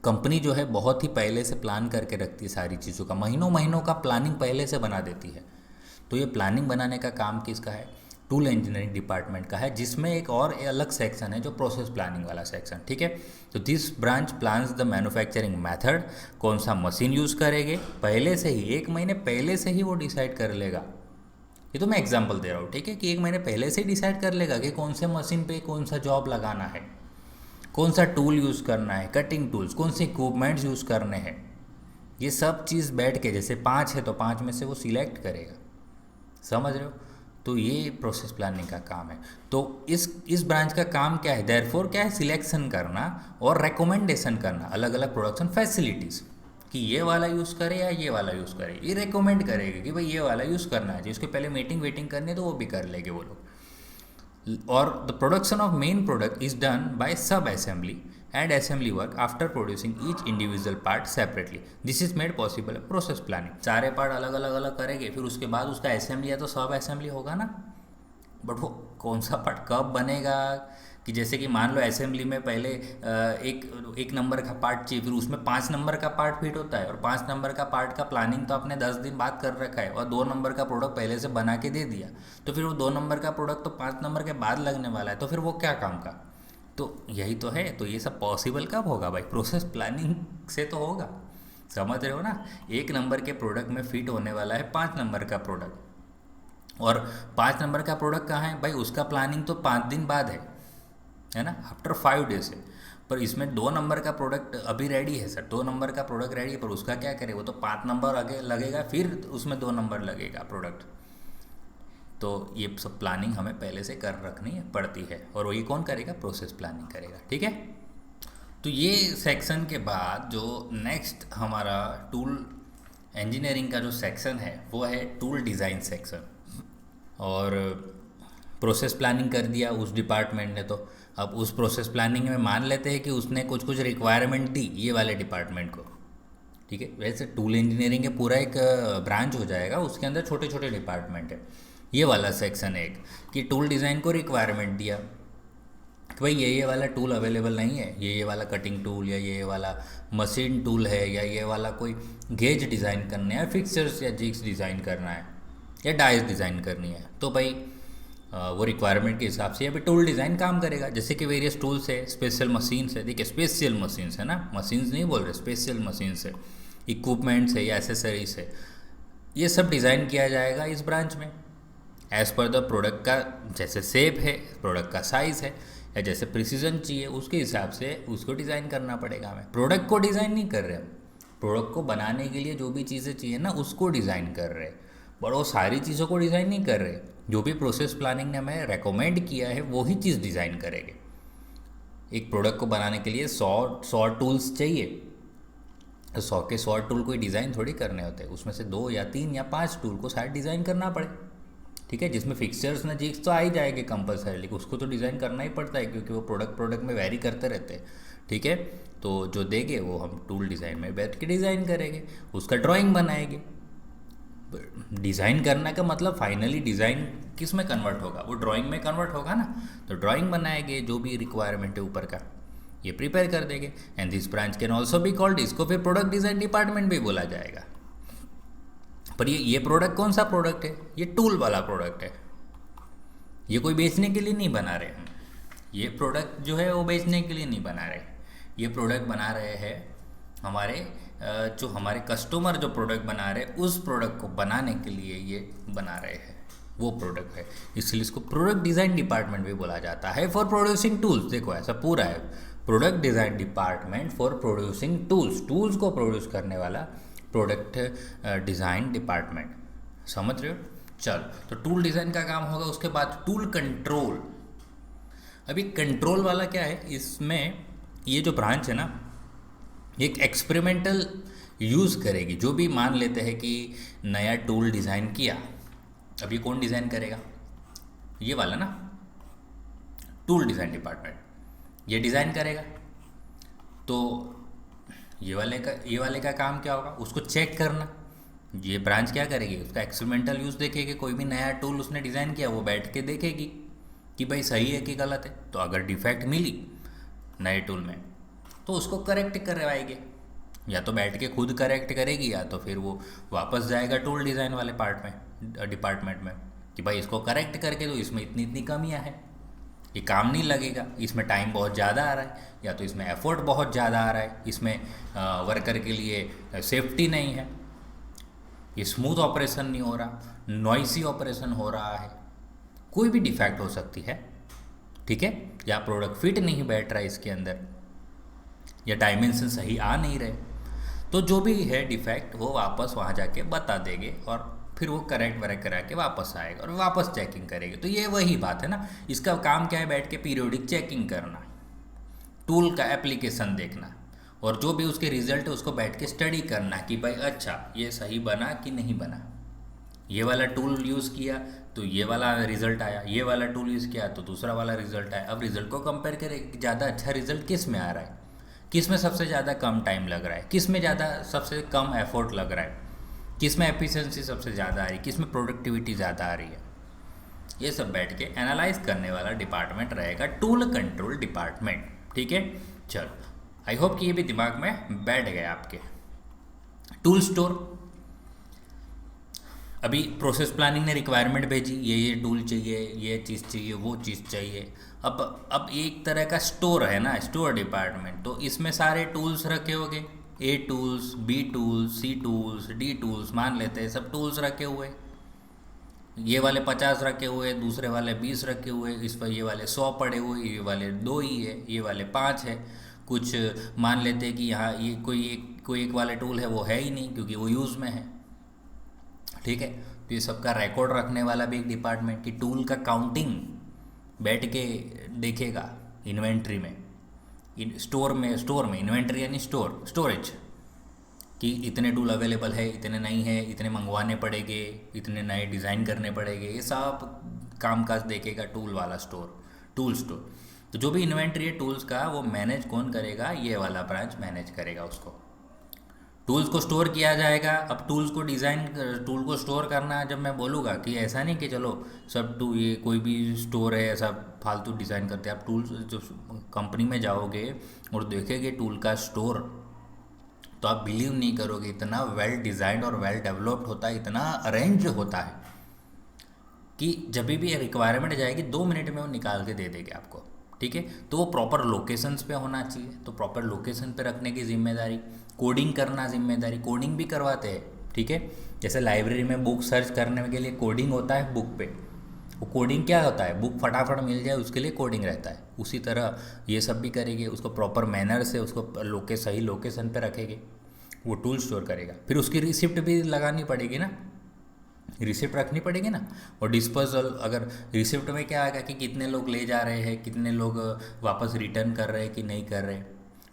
कंपनी जो है बहुत ही पहले से प्लान करके रखती है सारी चीज़ों का, महीनों महीनों का प्लानिंग पहले से बना देती है। तो ये प्लानिंग बनाने का काम किसका है, टूल इंजीनियरिंग डिपार्टमेंट का है, जिसमें एक और अलग सेक्शन है जो प्रोसेस प्लानिंग वाला सेक्शन। ठीक है, तो this branch plans the manufacturing method, कौन सा मशीन यूज़ करेंगे पहले से ही, 1 महीने पहले से ही वो डिसाइड कर लेगा। ये तो मैं एग्जांपल दे रहा हूँ, ठीक है, कि 1 महीने पहले से ही डिसाइड कर लेगा कि कौन से मशीन पे कौन सा जॉब लगाना है, कौन सा टूल यूज़ करना है, कटिंग टूल्स, कौन से इक्विपमेंट्स यूज़ करने हैं, ये सब चीज़ बैठ के, जैसे 5 है तो 5 में से वो सिलेक्ट करेगा। समझ रहे हो। तो ये प्रोसेस प्लानिंग का काम है। तो इस ब्रांच का काम क्या है, देयरफॉर क्या है, सिलेक्शन करना और रिकमेंडेशन करना अलग अलग प्रोडक्शन फैसिलिटीज़, कि ये वाला यूज़ करे या ये वाला यूज़ करे, ये रिकमेंड करेगा कि भाई ये वाला यूज़ करना है, जिसके पहले मीटिंग वेटिंग करनी है तो वो भी कर लेंगे वो लोग। और the production of main product is done by sub assembly and assembly work after producing each individual part separately, this is made possible process planning. सारे पार्ट अलग अलग अलग करेंगे, फिर उसके बाद उसका असेंबली है तो सब असेंबली होगा ना, बट वो कौन सा पार्ट कब बनेगा, कि जैसे कि मान लो असेंबली में पहले एक नंबर का पार्ट चाहिए, फिर उसमें 5 नंबर का पार्ट फिट होता है, और 5 नंबर का पार्ट का प्लानिंग तो आपने 10 दिन बाद कर रखा है, और 2 नंबर का प्रोडक्ट पहले से बना के दे दिया, तो फिर वो 2 नंबर का प्रोडक्ट तो 5 नंबर के बाद लगने वाला है, तो फिर वो क्या काम का। तो यही तो है। तो ये सब पॉसिबल कब होगा भाई, प्रोसेस प्लानिंग से तो होगा। समझ रहे हो ना। 1 नंबर के प्रोडक्ट में फिट होने वाला है 5 नंबर का प्रोडक्ट, और 5 नंबर का प्रोडक्ट कहाँ है भाई, उसका प्लानिंग तो 5 दिन बाद है ना, आफ्टर 5 डेज है। पर इसमें 2 नंबर का प्रोडक्ट अभी रेडी है सर, 2 नंबर का प्रोडक्ट रेडी है, पर उसका क्या करें, वो तो 5 नंबर आगे लगेगा, फिर उसमें 2 नंबर लगेगा प्रोडक्ट। तो ये सब प्लानिंग हमें पहले से कर रखनी पड़ती है, और वही कौन करेगा, प्रोसेस प्लानिंग करेगा, ठीक है। तो ये सेक्शन के बाद जो नेक्स्ट हमारा टूल इंजीनियरिंग का जो सेक्शन है वो है टूल डिज़ाइन सेक्शन। और प्रोसेस प्लानिंग कर दिया उस डिपार्टमेंट ने, तो अब उस प्रोसेस प्लानिंग में मान लेते हैं कि उसने कुछ कुछ रिक्वायरमेंट दी ये वाले डिपार्टमेंट को, ठीक है। वैसे टूल इंजीनियरिंग का पूरा एक ब्रांच हो जाएगा, उसके अंदर छोटे छोटे डिपार्टमेंट है। ये वाला सेक्शन है एक, कि टूल डिज़ाइन को रिक्वायरमेंट दिया कि भाई ये वाला टूल अवेलेबल नहीं है, ये वाला कटिंग टूल या ये वाला मशीन टूल है, या ये वाला कोई गेज डिज़ाइन करना है, फिक्सर्स या जिग्स डिज़ाइन करना है, या डाइस डिज़ाइन करनी है, तो भाई वो रिक्वायरमेंट के हिसाब से अभी टूल डिज़ाइन काम करेगा। जैसे कि वेरियस टूल्स है, स्पेशल मशीन्स है, देखिए स्पेशल मशीन्स है ना, मशीन्स नहीं बोल रहे, स्पेशल मशीन्स है, इक्विपमेंट्स है या एसेसरीज है, ये सब डिज़ाइन किया जाएगा इस ब्रांच में एज़ पर द प्रोडक्ट का, जैसे शेप है, प्रोडक्ट का साइज़ है, या जैसे प्रिसीजन चाहिए उसके हिसाब से उसको डिज़ाइन करना पड़ेगा हमें। प्रोडक्ट को डिज़ाइन नहीं कर रहे हम, प्रोडक्ट को बनाने के लिए जो भी चीज़ें चाहिए ना उसको डिज़ाइन कर रहे हैं, पर वो सारी चीज़ों को डिज़ाइन नहीं कर रहे। जो भी प्रोसेस प्लानिंग ने हमें रेकमेंड किया है वही चीज़ डिज़ाइन करेंगे। एक प्रोडक्ट को बनाने के लिए 100 टूल्स चाहिए, तो 100 के 100 टूल कोई डिज़ाइन थोड़ी करने होते हैं, उसमें से 2 या 3 या 5 टूल को शायद डिज़ाइन करना पड़े, ठीक है। जिसमें फिक्सचर्स ना जिग्स तो आ ही जाएंगे कंपलसरी, उसको तो डिज़ाइन करना ही पड़ता है क्योंकि वो प्रोडक्ट में वेरी करते रहते हैं, ठीक है। तो जो देंगे वो हम टूल डिज़ाइन में बैठ के डिज़ाइन करेंगे, उसका ड्राइंग बनाएंगे। डिज़ाइन करने का मतलब फाइनली डिज़ाइन किस में कन्वर्ट होगा, वो ड्राइंग में कन्वर्ट होगा ना, तो ड्राइंग बनाएंगे, जो भी रिक्वायरमेंट है ऊपर का ये प्रिपेयर कर देंगे। And this branch can also be called, इसको फिर प्रोडक्ट डिज़ाइन डिपार्टमेंट भी बोला जाएगा। पर ये प्रोडक्ट कौन सा प्रोडक्ट है, ये टूल वाला प्रोडक्ट है, ये कोई बेचने के लिए नहीं बना रहे हम, ये प्रोडक्ट जो है वो बेचने के लिए नहीं बना रहे, ये प्रोडक्ट बना रहे हैं हमारे जो हमारे कस्टमर जो प्रोडक्ट बना रहे उस प्रोडक्ट को बनाने के लिए ये बना रहे हैं, वो प्रोडक्ट है, इसलिए इसको प्रोडक्ट डिज़ाइन डिपार्टमेंट भी बोला जाता है फॉर प्रोड्यूसिंग टूल्स। देखो ऐसा पूरा है, product design department for producing tools, tools को प्रोड्यूस करने वाला प्रोडक्ट डिज़ाइन डिपार्टमेंट, समझ रहे हो। चलो, तो टूल डिज़ाइन का काम होगा, उसके बाद टूल कंट्रोल। अभी कंट्रोल वाला क्या है, इसमें ये जो ब्रांच है ना एक एक्सपेरिमेंटल यूज़ करेगी। जो भी मान लेते हैं कि नया टूल डिज़ाइन किया, अब ये कौन डिज़ाइन करेगा, ये वाला ना टूल डिज़ाइन डिपार्टमेंट ये डिज़ाइन करेगा। तो ये वाले का काम क्या होगा, उसको चेक करना। ये ब्रांच क्या करेगी, उसका एक्सपेरिमेंटल यूज़ देखेगी, कोई भी नया टूल उसने डिज़ाइन किया वो बैठ के देखेगी कि भाई सही है कि गलत है। तो अगर डिफेक्ट मिली नए टूल में तो उसको करेक्ट करवाएगी, या तो बैठ के खुद करेक्ट करेगी या तो फिर वो वापस जाएगा टूल डिज़ाइन वाले पार्ट में डिपार्टमेंट में कि भाई इसको करेक्ट करके दो, इसमें इतनी इतनी कमियां हैं, ये काम नहीं लगेगा, इसमें टाइम बहुत ज़्यादा आ रहा है, या तो इसमें एफर्ट बहुत ज़्यादा आ रहा है, इसमें वर्कर के लिए सेफ्टी नहीं है, ये स्मूथ ऑपरेशन नहीं हो रहा, नॉइसी ऑपरेशन हो रहा है, कोई भी डिफेक्ट हो सकती है, ठीक है। या प्रोडक्ट फिट नहीं बैठ रहा है इसके अंदर, या डायमेंशन सही आ नहीं रहे, तो जो भी है डिफेक्ट वो वापस वहाँ जाके बता देंगे और फिर वो करेक्ट वरेक्ट करा के वापस आएगा और वापस चेकिंग करेंगे। तो ये वही बात है ना, इसका काम क्या है, बैठ के पीरियोडिक चेकिंग करना, टूल का एप्लीकेशन देखना, और जो भी उसके रिजल्ट है उसको बैठ के स्टडी करना कि भाई अच्छा ये सही बना कि नहीं बना, ये वाला टूल यूज़ किया तो ये वाला रिजल्ट आया, ये वाला टूल यूज़ किया तो दूसरा वाला रिजल्ट आया। अब रिजल्ट को कंपेयर करें, ज़्यादा अच्छा रिजल्ट किस में आ रहा है, किस में सबसे ज़्यादा कम टाइम लग रहा है, किस में ज़्यादा सबसे कम एफर्ट लग रहा है, किस में एफिशिएंसी सबसे ज़्यादा आ रही है, किस में प्रोडक्टिविटी ज़्यादा आ रही है, ये सब बैठ के एनालाइज करने वाला डिपार्टमेंट रहेगा टूल कंट्रोल डिपार्टमेंट, ठीक है। चलो, आई होप कि ये भी दिमाग में बैठ गया आपके। टूल स्टोर, अभी प्रोसेस प्लानिंग ने रिक्वायरमेंट भेजी, ये टूल चाहिए, ये चीज़ चाहिए, वो चीज़ चाहिए। अब एक तरह का स्टोर है ना, स्टोर डिपार्टमेंट, तो इसमें सारे टूल्स रखे होंगे, ए टूल्स, बी टूल्स, सी टूल्स, डी टूल्स, मान लेते हैं सब टूल्स रखे हुए, ये वाले 50 रखे हुए, दूसरे वाले 20 रखे हुए, इस पर ये वाले 100 पड़े हुए, ये वाले 2 ही है, ये वाले 5 है। कुछ मान लेते हैं कि यहाँ ये कोई एक वाले टूल है वो है ही नहीं क्योंकि वो यूज़ में है। ठीक है, तो ये सबका रिकॉर्ड रखने वाला भी एक डिपार्टमेंट की टूल का काउंटिंग बैठ के देखेगा इन्वेंट्री में, स्टोर में इन्वेंट्री यानी स्टोरेज, कि इतने टूल अवेलेबल है, इतने नहीं है, इतने मंगवाने पड़ेंगे, इतने नए डिज़ाइन करने पड़ेंगे, ये सब कामकाज देखेगा टूल वाला टूल स्टोर। तो जो भी इन्वेंट्री है टूल्स का वो मैनेज कौन करेगा, ये वाला ब्रांच मैनेज करेगा उसको। टूल्स को स्टोर किया जाएगा। अब टूल को स्टोर करना जब मैं बोलूँगा कि ऐसा नहीं कि चलो सब ये कोई भी स्टोर है ऐसा फालतू डिज़ाइन करते हैं। आप टूल्स जो कंपनी में जाओगे और देखेंगे टूल का स्टोर, तो आप बिलीव नहीं करोगे, इतना वेल डिज़ाइंड और वेल डेवलप्ड होता है, इतना अरेंज होता है कि जब भी रिक्वायरमेंट जाएगी 2 मिनट में वो निकाल के दे देंगे आपको। ठीक है, तो वो प्रॉपर लोकेशंस पे होना चाहिए, तो प्रॉपर लोकेशन पे रखने की जिम्मेदारी, कोडिंग करना जिम्मेदारी, कोडिंग भी करवाते हैं। ठीक है, जैसे लाइब्रेरी में बुक सर्च करने के लिए कोडिंग होता है बुक पे, वो कोडिंग क्या होता है, बुक फटाफट मिल जाए उसके लिए कोडिंग रहता है। उसी तरह ये सब भी करेंगे, उसको प्रॉपर मैनर से उसको सही लोकेशन पे रखेंगे, वो टूल स्टोर करेगा। फिर उसकी रिसिप्ट भी लगानी पड़ेगी ना, रिसिप्ट रखनी पड़ेगी ना। और डिस्पोजल, अगर रिसिप्ट में क्या आएगा कि कितने लोग ले जा रहे हैं, कितने लोग वापस रिटर्न कर रहे हैं कि नहीं कर रहे,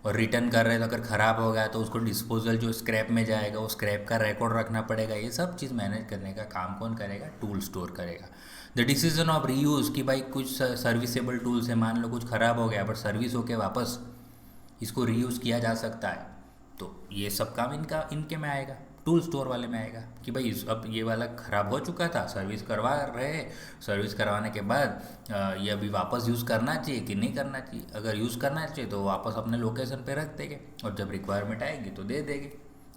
और रिटर्न कर रहे हैं तो अगर ख़राब हो गया तो उसको डिस्पोजल जो स्क्रैप में जाएगा वो स्क्रैप का रिकॉर्ड रखना पड़ेगा। ये सब चीज़ मैनेज करने का काम कौन करेगा, टूल स्टोर करेगा। द डिसीजन ऑफ रीयूज़, कि भाई कुछ सर्विसेबल टूल्स है, मान लो कुछ ख़राब हो गया बट सर्विस होके वापस इसको रीयूज़ किया जा सकता है, तो ये सब काम इनके में आएगा, टूल स्टोर वाले में आएगा कि भाई अब ये वाला ख़राब हो चुका था, सर्विस करवा रहे हैं, सर्विस करवाने के बाद ये अभी वापस यूज़ करना चाहिए कि नहीं करना चाहिए। अगर यूज़ करना चाहिए तो वापस अपने लोकेशन पे रख देंगे और जब रिक्वायरमेंट आएगी तो दे देंगे।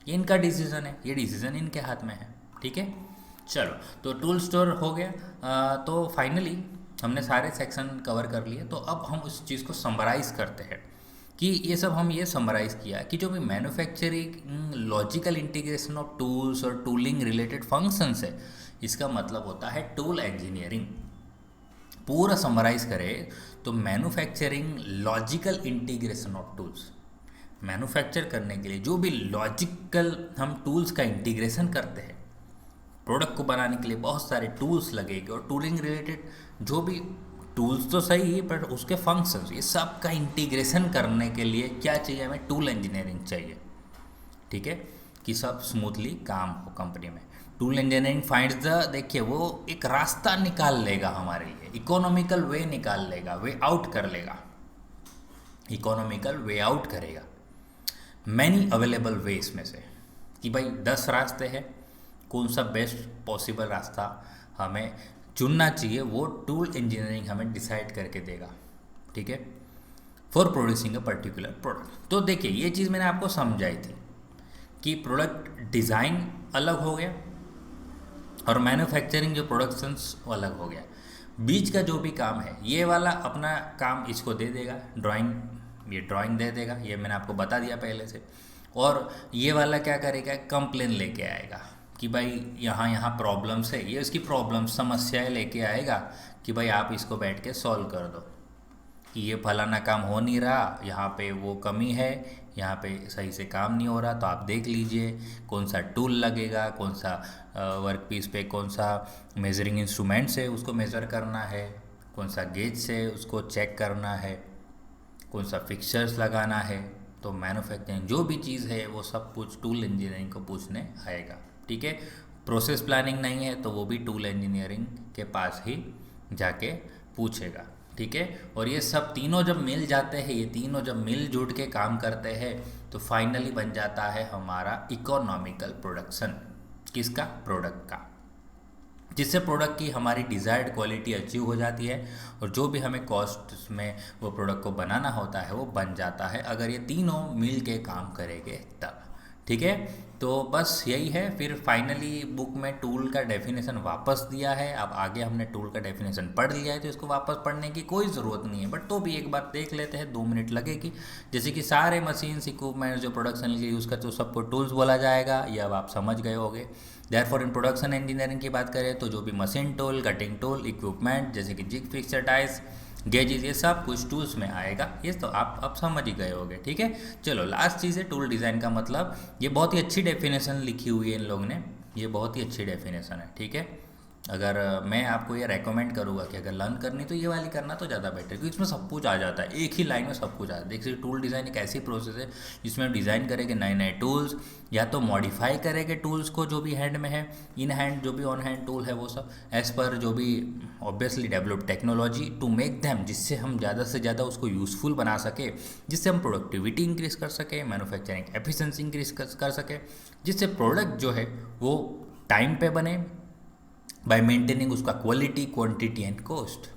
ये इनका डिसीज़न है, ये डिसीज़न इनके हाथ में है। ठीक है, चलो तो टूल स्टोर हो गया। तो फाइनली हमने सारे सेक्शन कवर कर लिए। तो अब हम उस चीज़ को समराइज़ करते हैं कि ये समराइज़ किया कि जो भी manufacturing logical integration of tools और टूलिंग रिलेटेड फंक्शंस है, इसका मतलब होता है टूल इंजीनियरिंग। पूरा समराइज़ करें तो manufacturing logical integration of tools, manufacture करने के लिए जो भी लॉजिकल हम टूल्स का इंटीग्रेशन करते हैं, प्रोडक्ट को बनाने के लिए बहुत सारे टूल्स लगेंगे, और टूलिंग रिलेटेड जो भी टूल्स तो सही है पर उसके फंक्शंस, ये सब का इंटीग्रेशन करने के लिए क्या चाहिए, हमें टूल इंजीनियरिंग चाहिए। ठीक है, कि सब स्मूथली काम हो कंपनी में। टूल इंजीनियरिंग फाइंड्स देखिए वो एक रास्ता निकाल लेगा हमारे लिए, इकोनॉमिकल वे निकाल लेगा, वे आउट कर लेगा, इकोनॉमिकल वे आउट करेगा मैनी अवेलेबल वेज में से, कि भाई 10 रास्ते हैं, कौन सा बेस्ट पॉसिबल रास्ता हमें चुनना चाहिए, वो टूल इंजीनियरिंग हमें डिसाइड करके देगा। ठीक है, for producing a particular product. तो देखिए ये चीज़ मैंने आपको समझाई थी कि प्रोडक्ट डिज़ाइन अलग हो गया और मैन्युफैक्चरिंग जो प्रोडक्शंस वो अलग हो गया। बीच का जो भी काम है, ये वाला अपना काम इसको दे देगा, ये ड्राइंग दे देगा, ये मैंने आपको बता दिया पहले से। और ये वाला क्या करेगा, कंप्लेन लेके आएगा कि भाई यहाँ प्रॉब्लम्स है, ये उसकी प्रॉब्लम समस्याएं लेके आएगा कि भाई आप इसको बैठ के सॉल्व कर दो, कि ये फलाना काम हो नहीं रहा, यहाँ पे वो कमी है, यहाँ पे सही से काम नहीं हो रहा, तो आप देख लीजिए कौन सा टूल लगेगा, कौन सा वर्क पीस पे कौन सा मेजरिंग इंस्ट्रूमेंट से उसको मेज़र करना है, कौन सा गेज से उसको चेक करना है, कौन सा फिक्सचर्स लगाना है। तो मैन्युफैक्चरिंग जो भी चीज़ है वो सब कुछ टूल इंजीनियरिंग को पूछने आएगा। ठीक है, प्रोसेस प्लानिंग नहीं है तो वो भी टूल इंजीनियरिंग के पास ही जाके पूछेगा। ठीक है, और ये सब तीनों जब मिल जाते हैं, ये तीनों जब मिलजुल के काम करते हैं तो फाइनली बन जाता है हमारा इकोनॉमिकल प्रोडक्शन। किसका, प्रोडक्ट का, जिससे प्रोडक्ट की हमारी डिज़ायर्ड क्वालिटी अचीव हो जाती है और जो भी हमें कॉस्ट में वो प्रोडक्ट को बनाना होता है वो बन जाता है, अगर ये तीनों मिल के काम करेंगे तब। ठीक है। तो बस यही है। फिर फाइनली बुक में टूल का डेफिनेशन वापस दिया है। अब आगे हमने टूल का डेफिनेशन पढ़ लिया है तो इसको वापस पढ़ने की कोई ज़रूरत नहीं है, बट तो भी एक बार देख लेते हैं, 2 मिनट लगेगी। जैसे कि सारे मशीन्स इक्विपमेंट जो प्रोडक्शन के लिए यूज़ करते हो सबको टूल्स बोला जाएगा, ये अब आप समझ गए होंगे। देयरफॉर इन प्रोडक्शन इंजीनियरिंग की बात करें तो जो भी machine tool, cutting tool, equipment जैसे कि जिग, फिक्सर, टाइस, गेजेस, ये सब कुछ टूल्स में आएगा। ये तो आप अब समझ ही गए होंगे, ठीक है। चलो लास्ट चीज़ है टूल डिज़ाइन का मतलब। ये बहुत ही अच्छी डेफिनेशन लिखी हुई है इन लोगों ने, ये बहुत ही अच्छी डेफिनेशन है, ठीक है। अगर मैं आपको ये रेकमेंड करूँगा कि अगर लर्न करनी तो ये वाली करना तो ज़्यादा बेटर, क्योंकि इसमें सब कुछ आ जाता है, एक ही लाइन में सब कुछ आ जाता है। देखिए टूल डिज़ाइन एक ऐसी प्रोसेस है जिसमें हम डिज़ाइन करेंगे नए नए टूल्स, या तो मॉडिफाई करेंगे टूल्स को जो भी हैंड में है, इन हैंड जो भी ऑन हैंड टूल है वो सब एज़ पर जो भी obviously develop technology to make them, जिससे हम ज़्यादा से ज़्यादा उसको यूज़फुल बना सके, जिससे हम प्रोडक्टिविटी इंक्रीज़ कर सके, मैन्युफैक्चरिंग एफिशिएंसी इंक्रीज कर सके, जिससे प्रोडक्ट जो है वो टाइम पे बने बाय मेंटेनिंग उसका क्वालिटी, क्वांटिटी एंड कॉस्ट।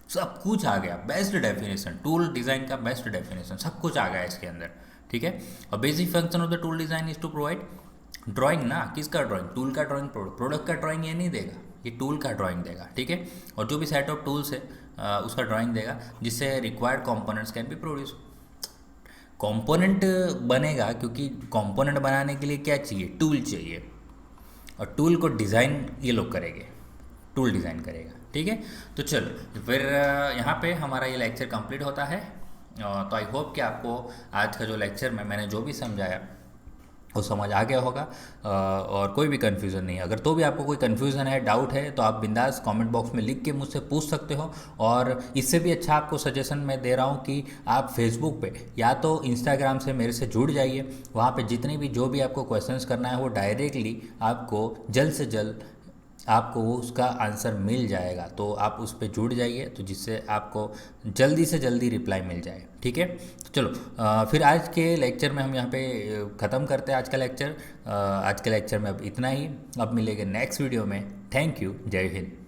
सब कुछ आ गया, बेस्ट डेफिनेशन, टूल डिज़ाइन का बेस्ट डेफिनेशन, सब कुछ आ गया इसके अंदर, ठीक है। और basic function of the tool design is to provide drawing ना, किसका ड्राइंग, टूल का ड्राइंग, प्रोडक्ट का ड्राइंग ये नहीं देगा, ये टूल का ड्राइंग देगा, ठीक है। और जो भी सेट ऑफ टूल्स है उसका ड्राइंग देगा, जिससे required components can be produce. Component बनेगा क्योंकि कंपोनेंट बनाने के लिए क्या चाहिए, टूल चाहिए, और टूल को डिज़ाइन ये लोग करेंगे, टूल डिज़ाइन करेगा, ठीक है। तो चलो फिर यहाँ पे हमारा ये लेक्चर कंप्लीट होता है। तो आई होप कि आपको आज का जो लेक्चर में मैंने जो भी समझाया वो समझ आ गया होगा, और कोई भी कन्फ्यूज़न नहीं है। अगर तो भी आपको कोई कन्फ्यूज़न है, डाउट है, तो आप बिंदास कमेंट बॉक्स में लिख के मुझसे पूछ सकते हो। और इससे भी अच्छा आपको सजेशन मैं दे रहा हूँ कि आप फेसबुक पे या तो इंस्टाग्राम से मेरे से जुड़ जाइए, वहाँ पे जितने भी जो भी आपको क्वेश्चंस करना है वो डायरेक्टली आपको जल्द से जल्द आपको वो उसका आंसर मिल जाएगा। तो आप उस पर जुड़ जाइए, तो जिससे आपको जल्दी से जल्दी रिप्लाई मिल जाए, ठीक है। तो चलो फिर आज के लेक्चर में हम यहाँ पे ख़त्म करते हैं आज का लेक्चर। आज के लेक्चर में अब इतना ही, अब मिलेंगे नेक्स्ट वीडियो में। थैंक यू, जय हिंद।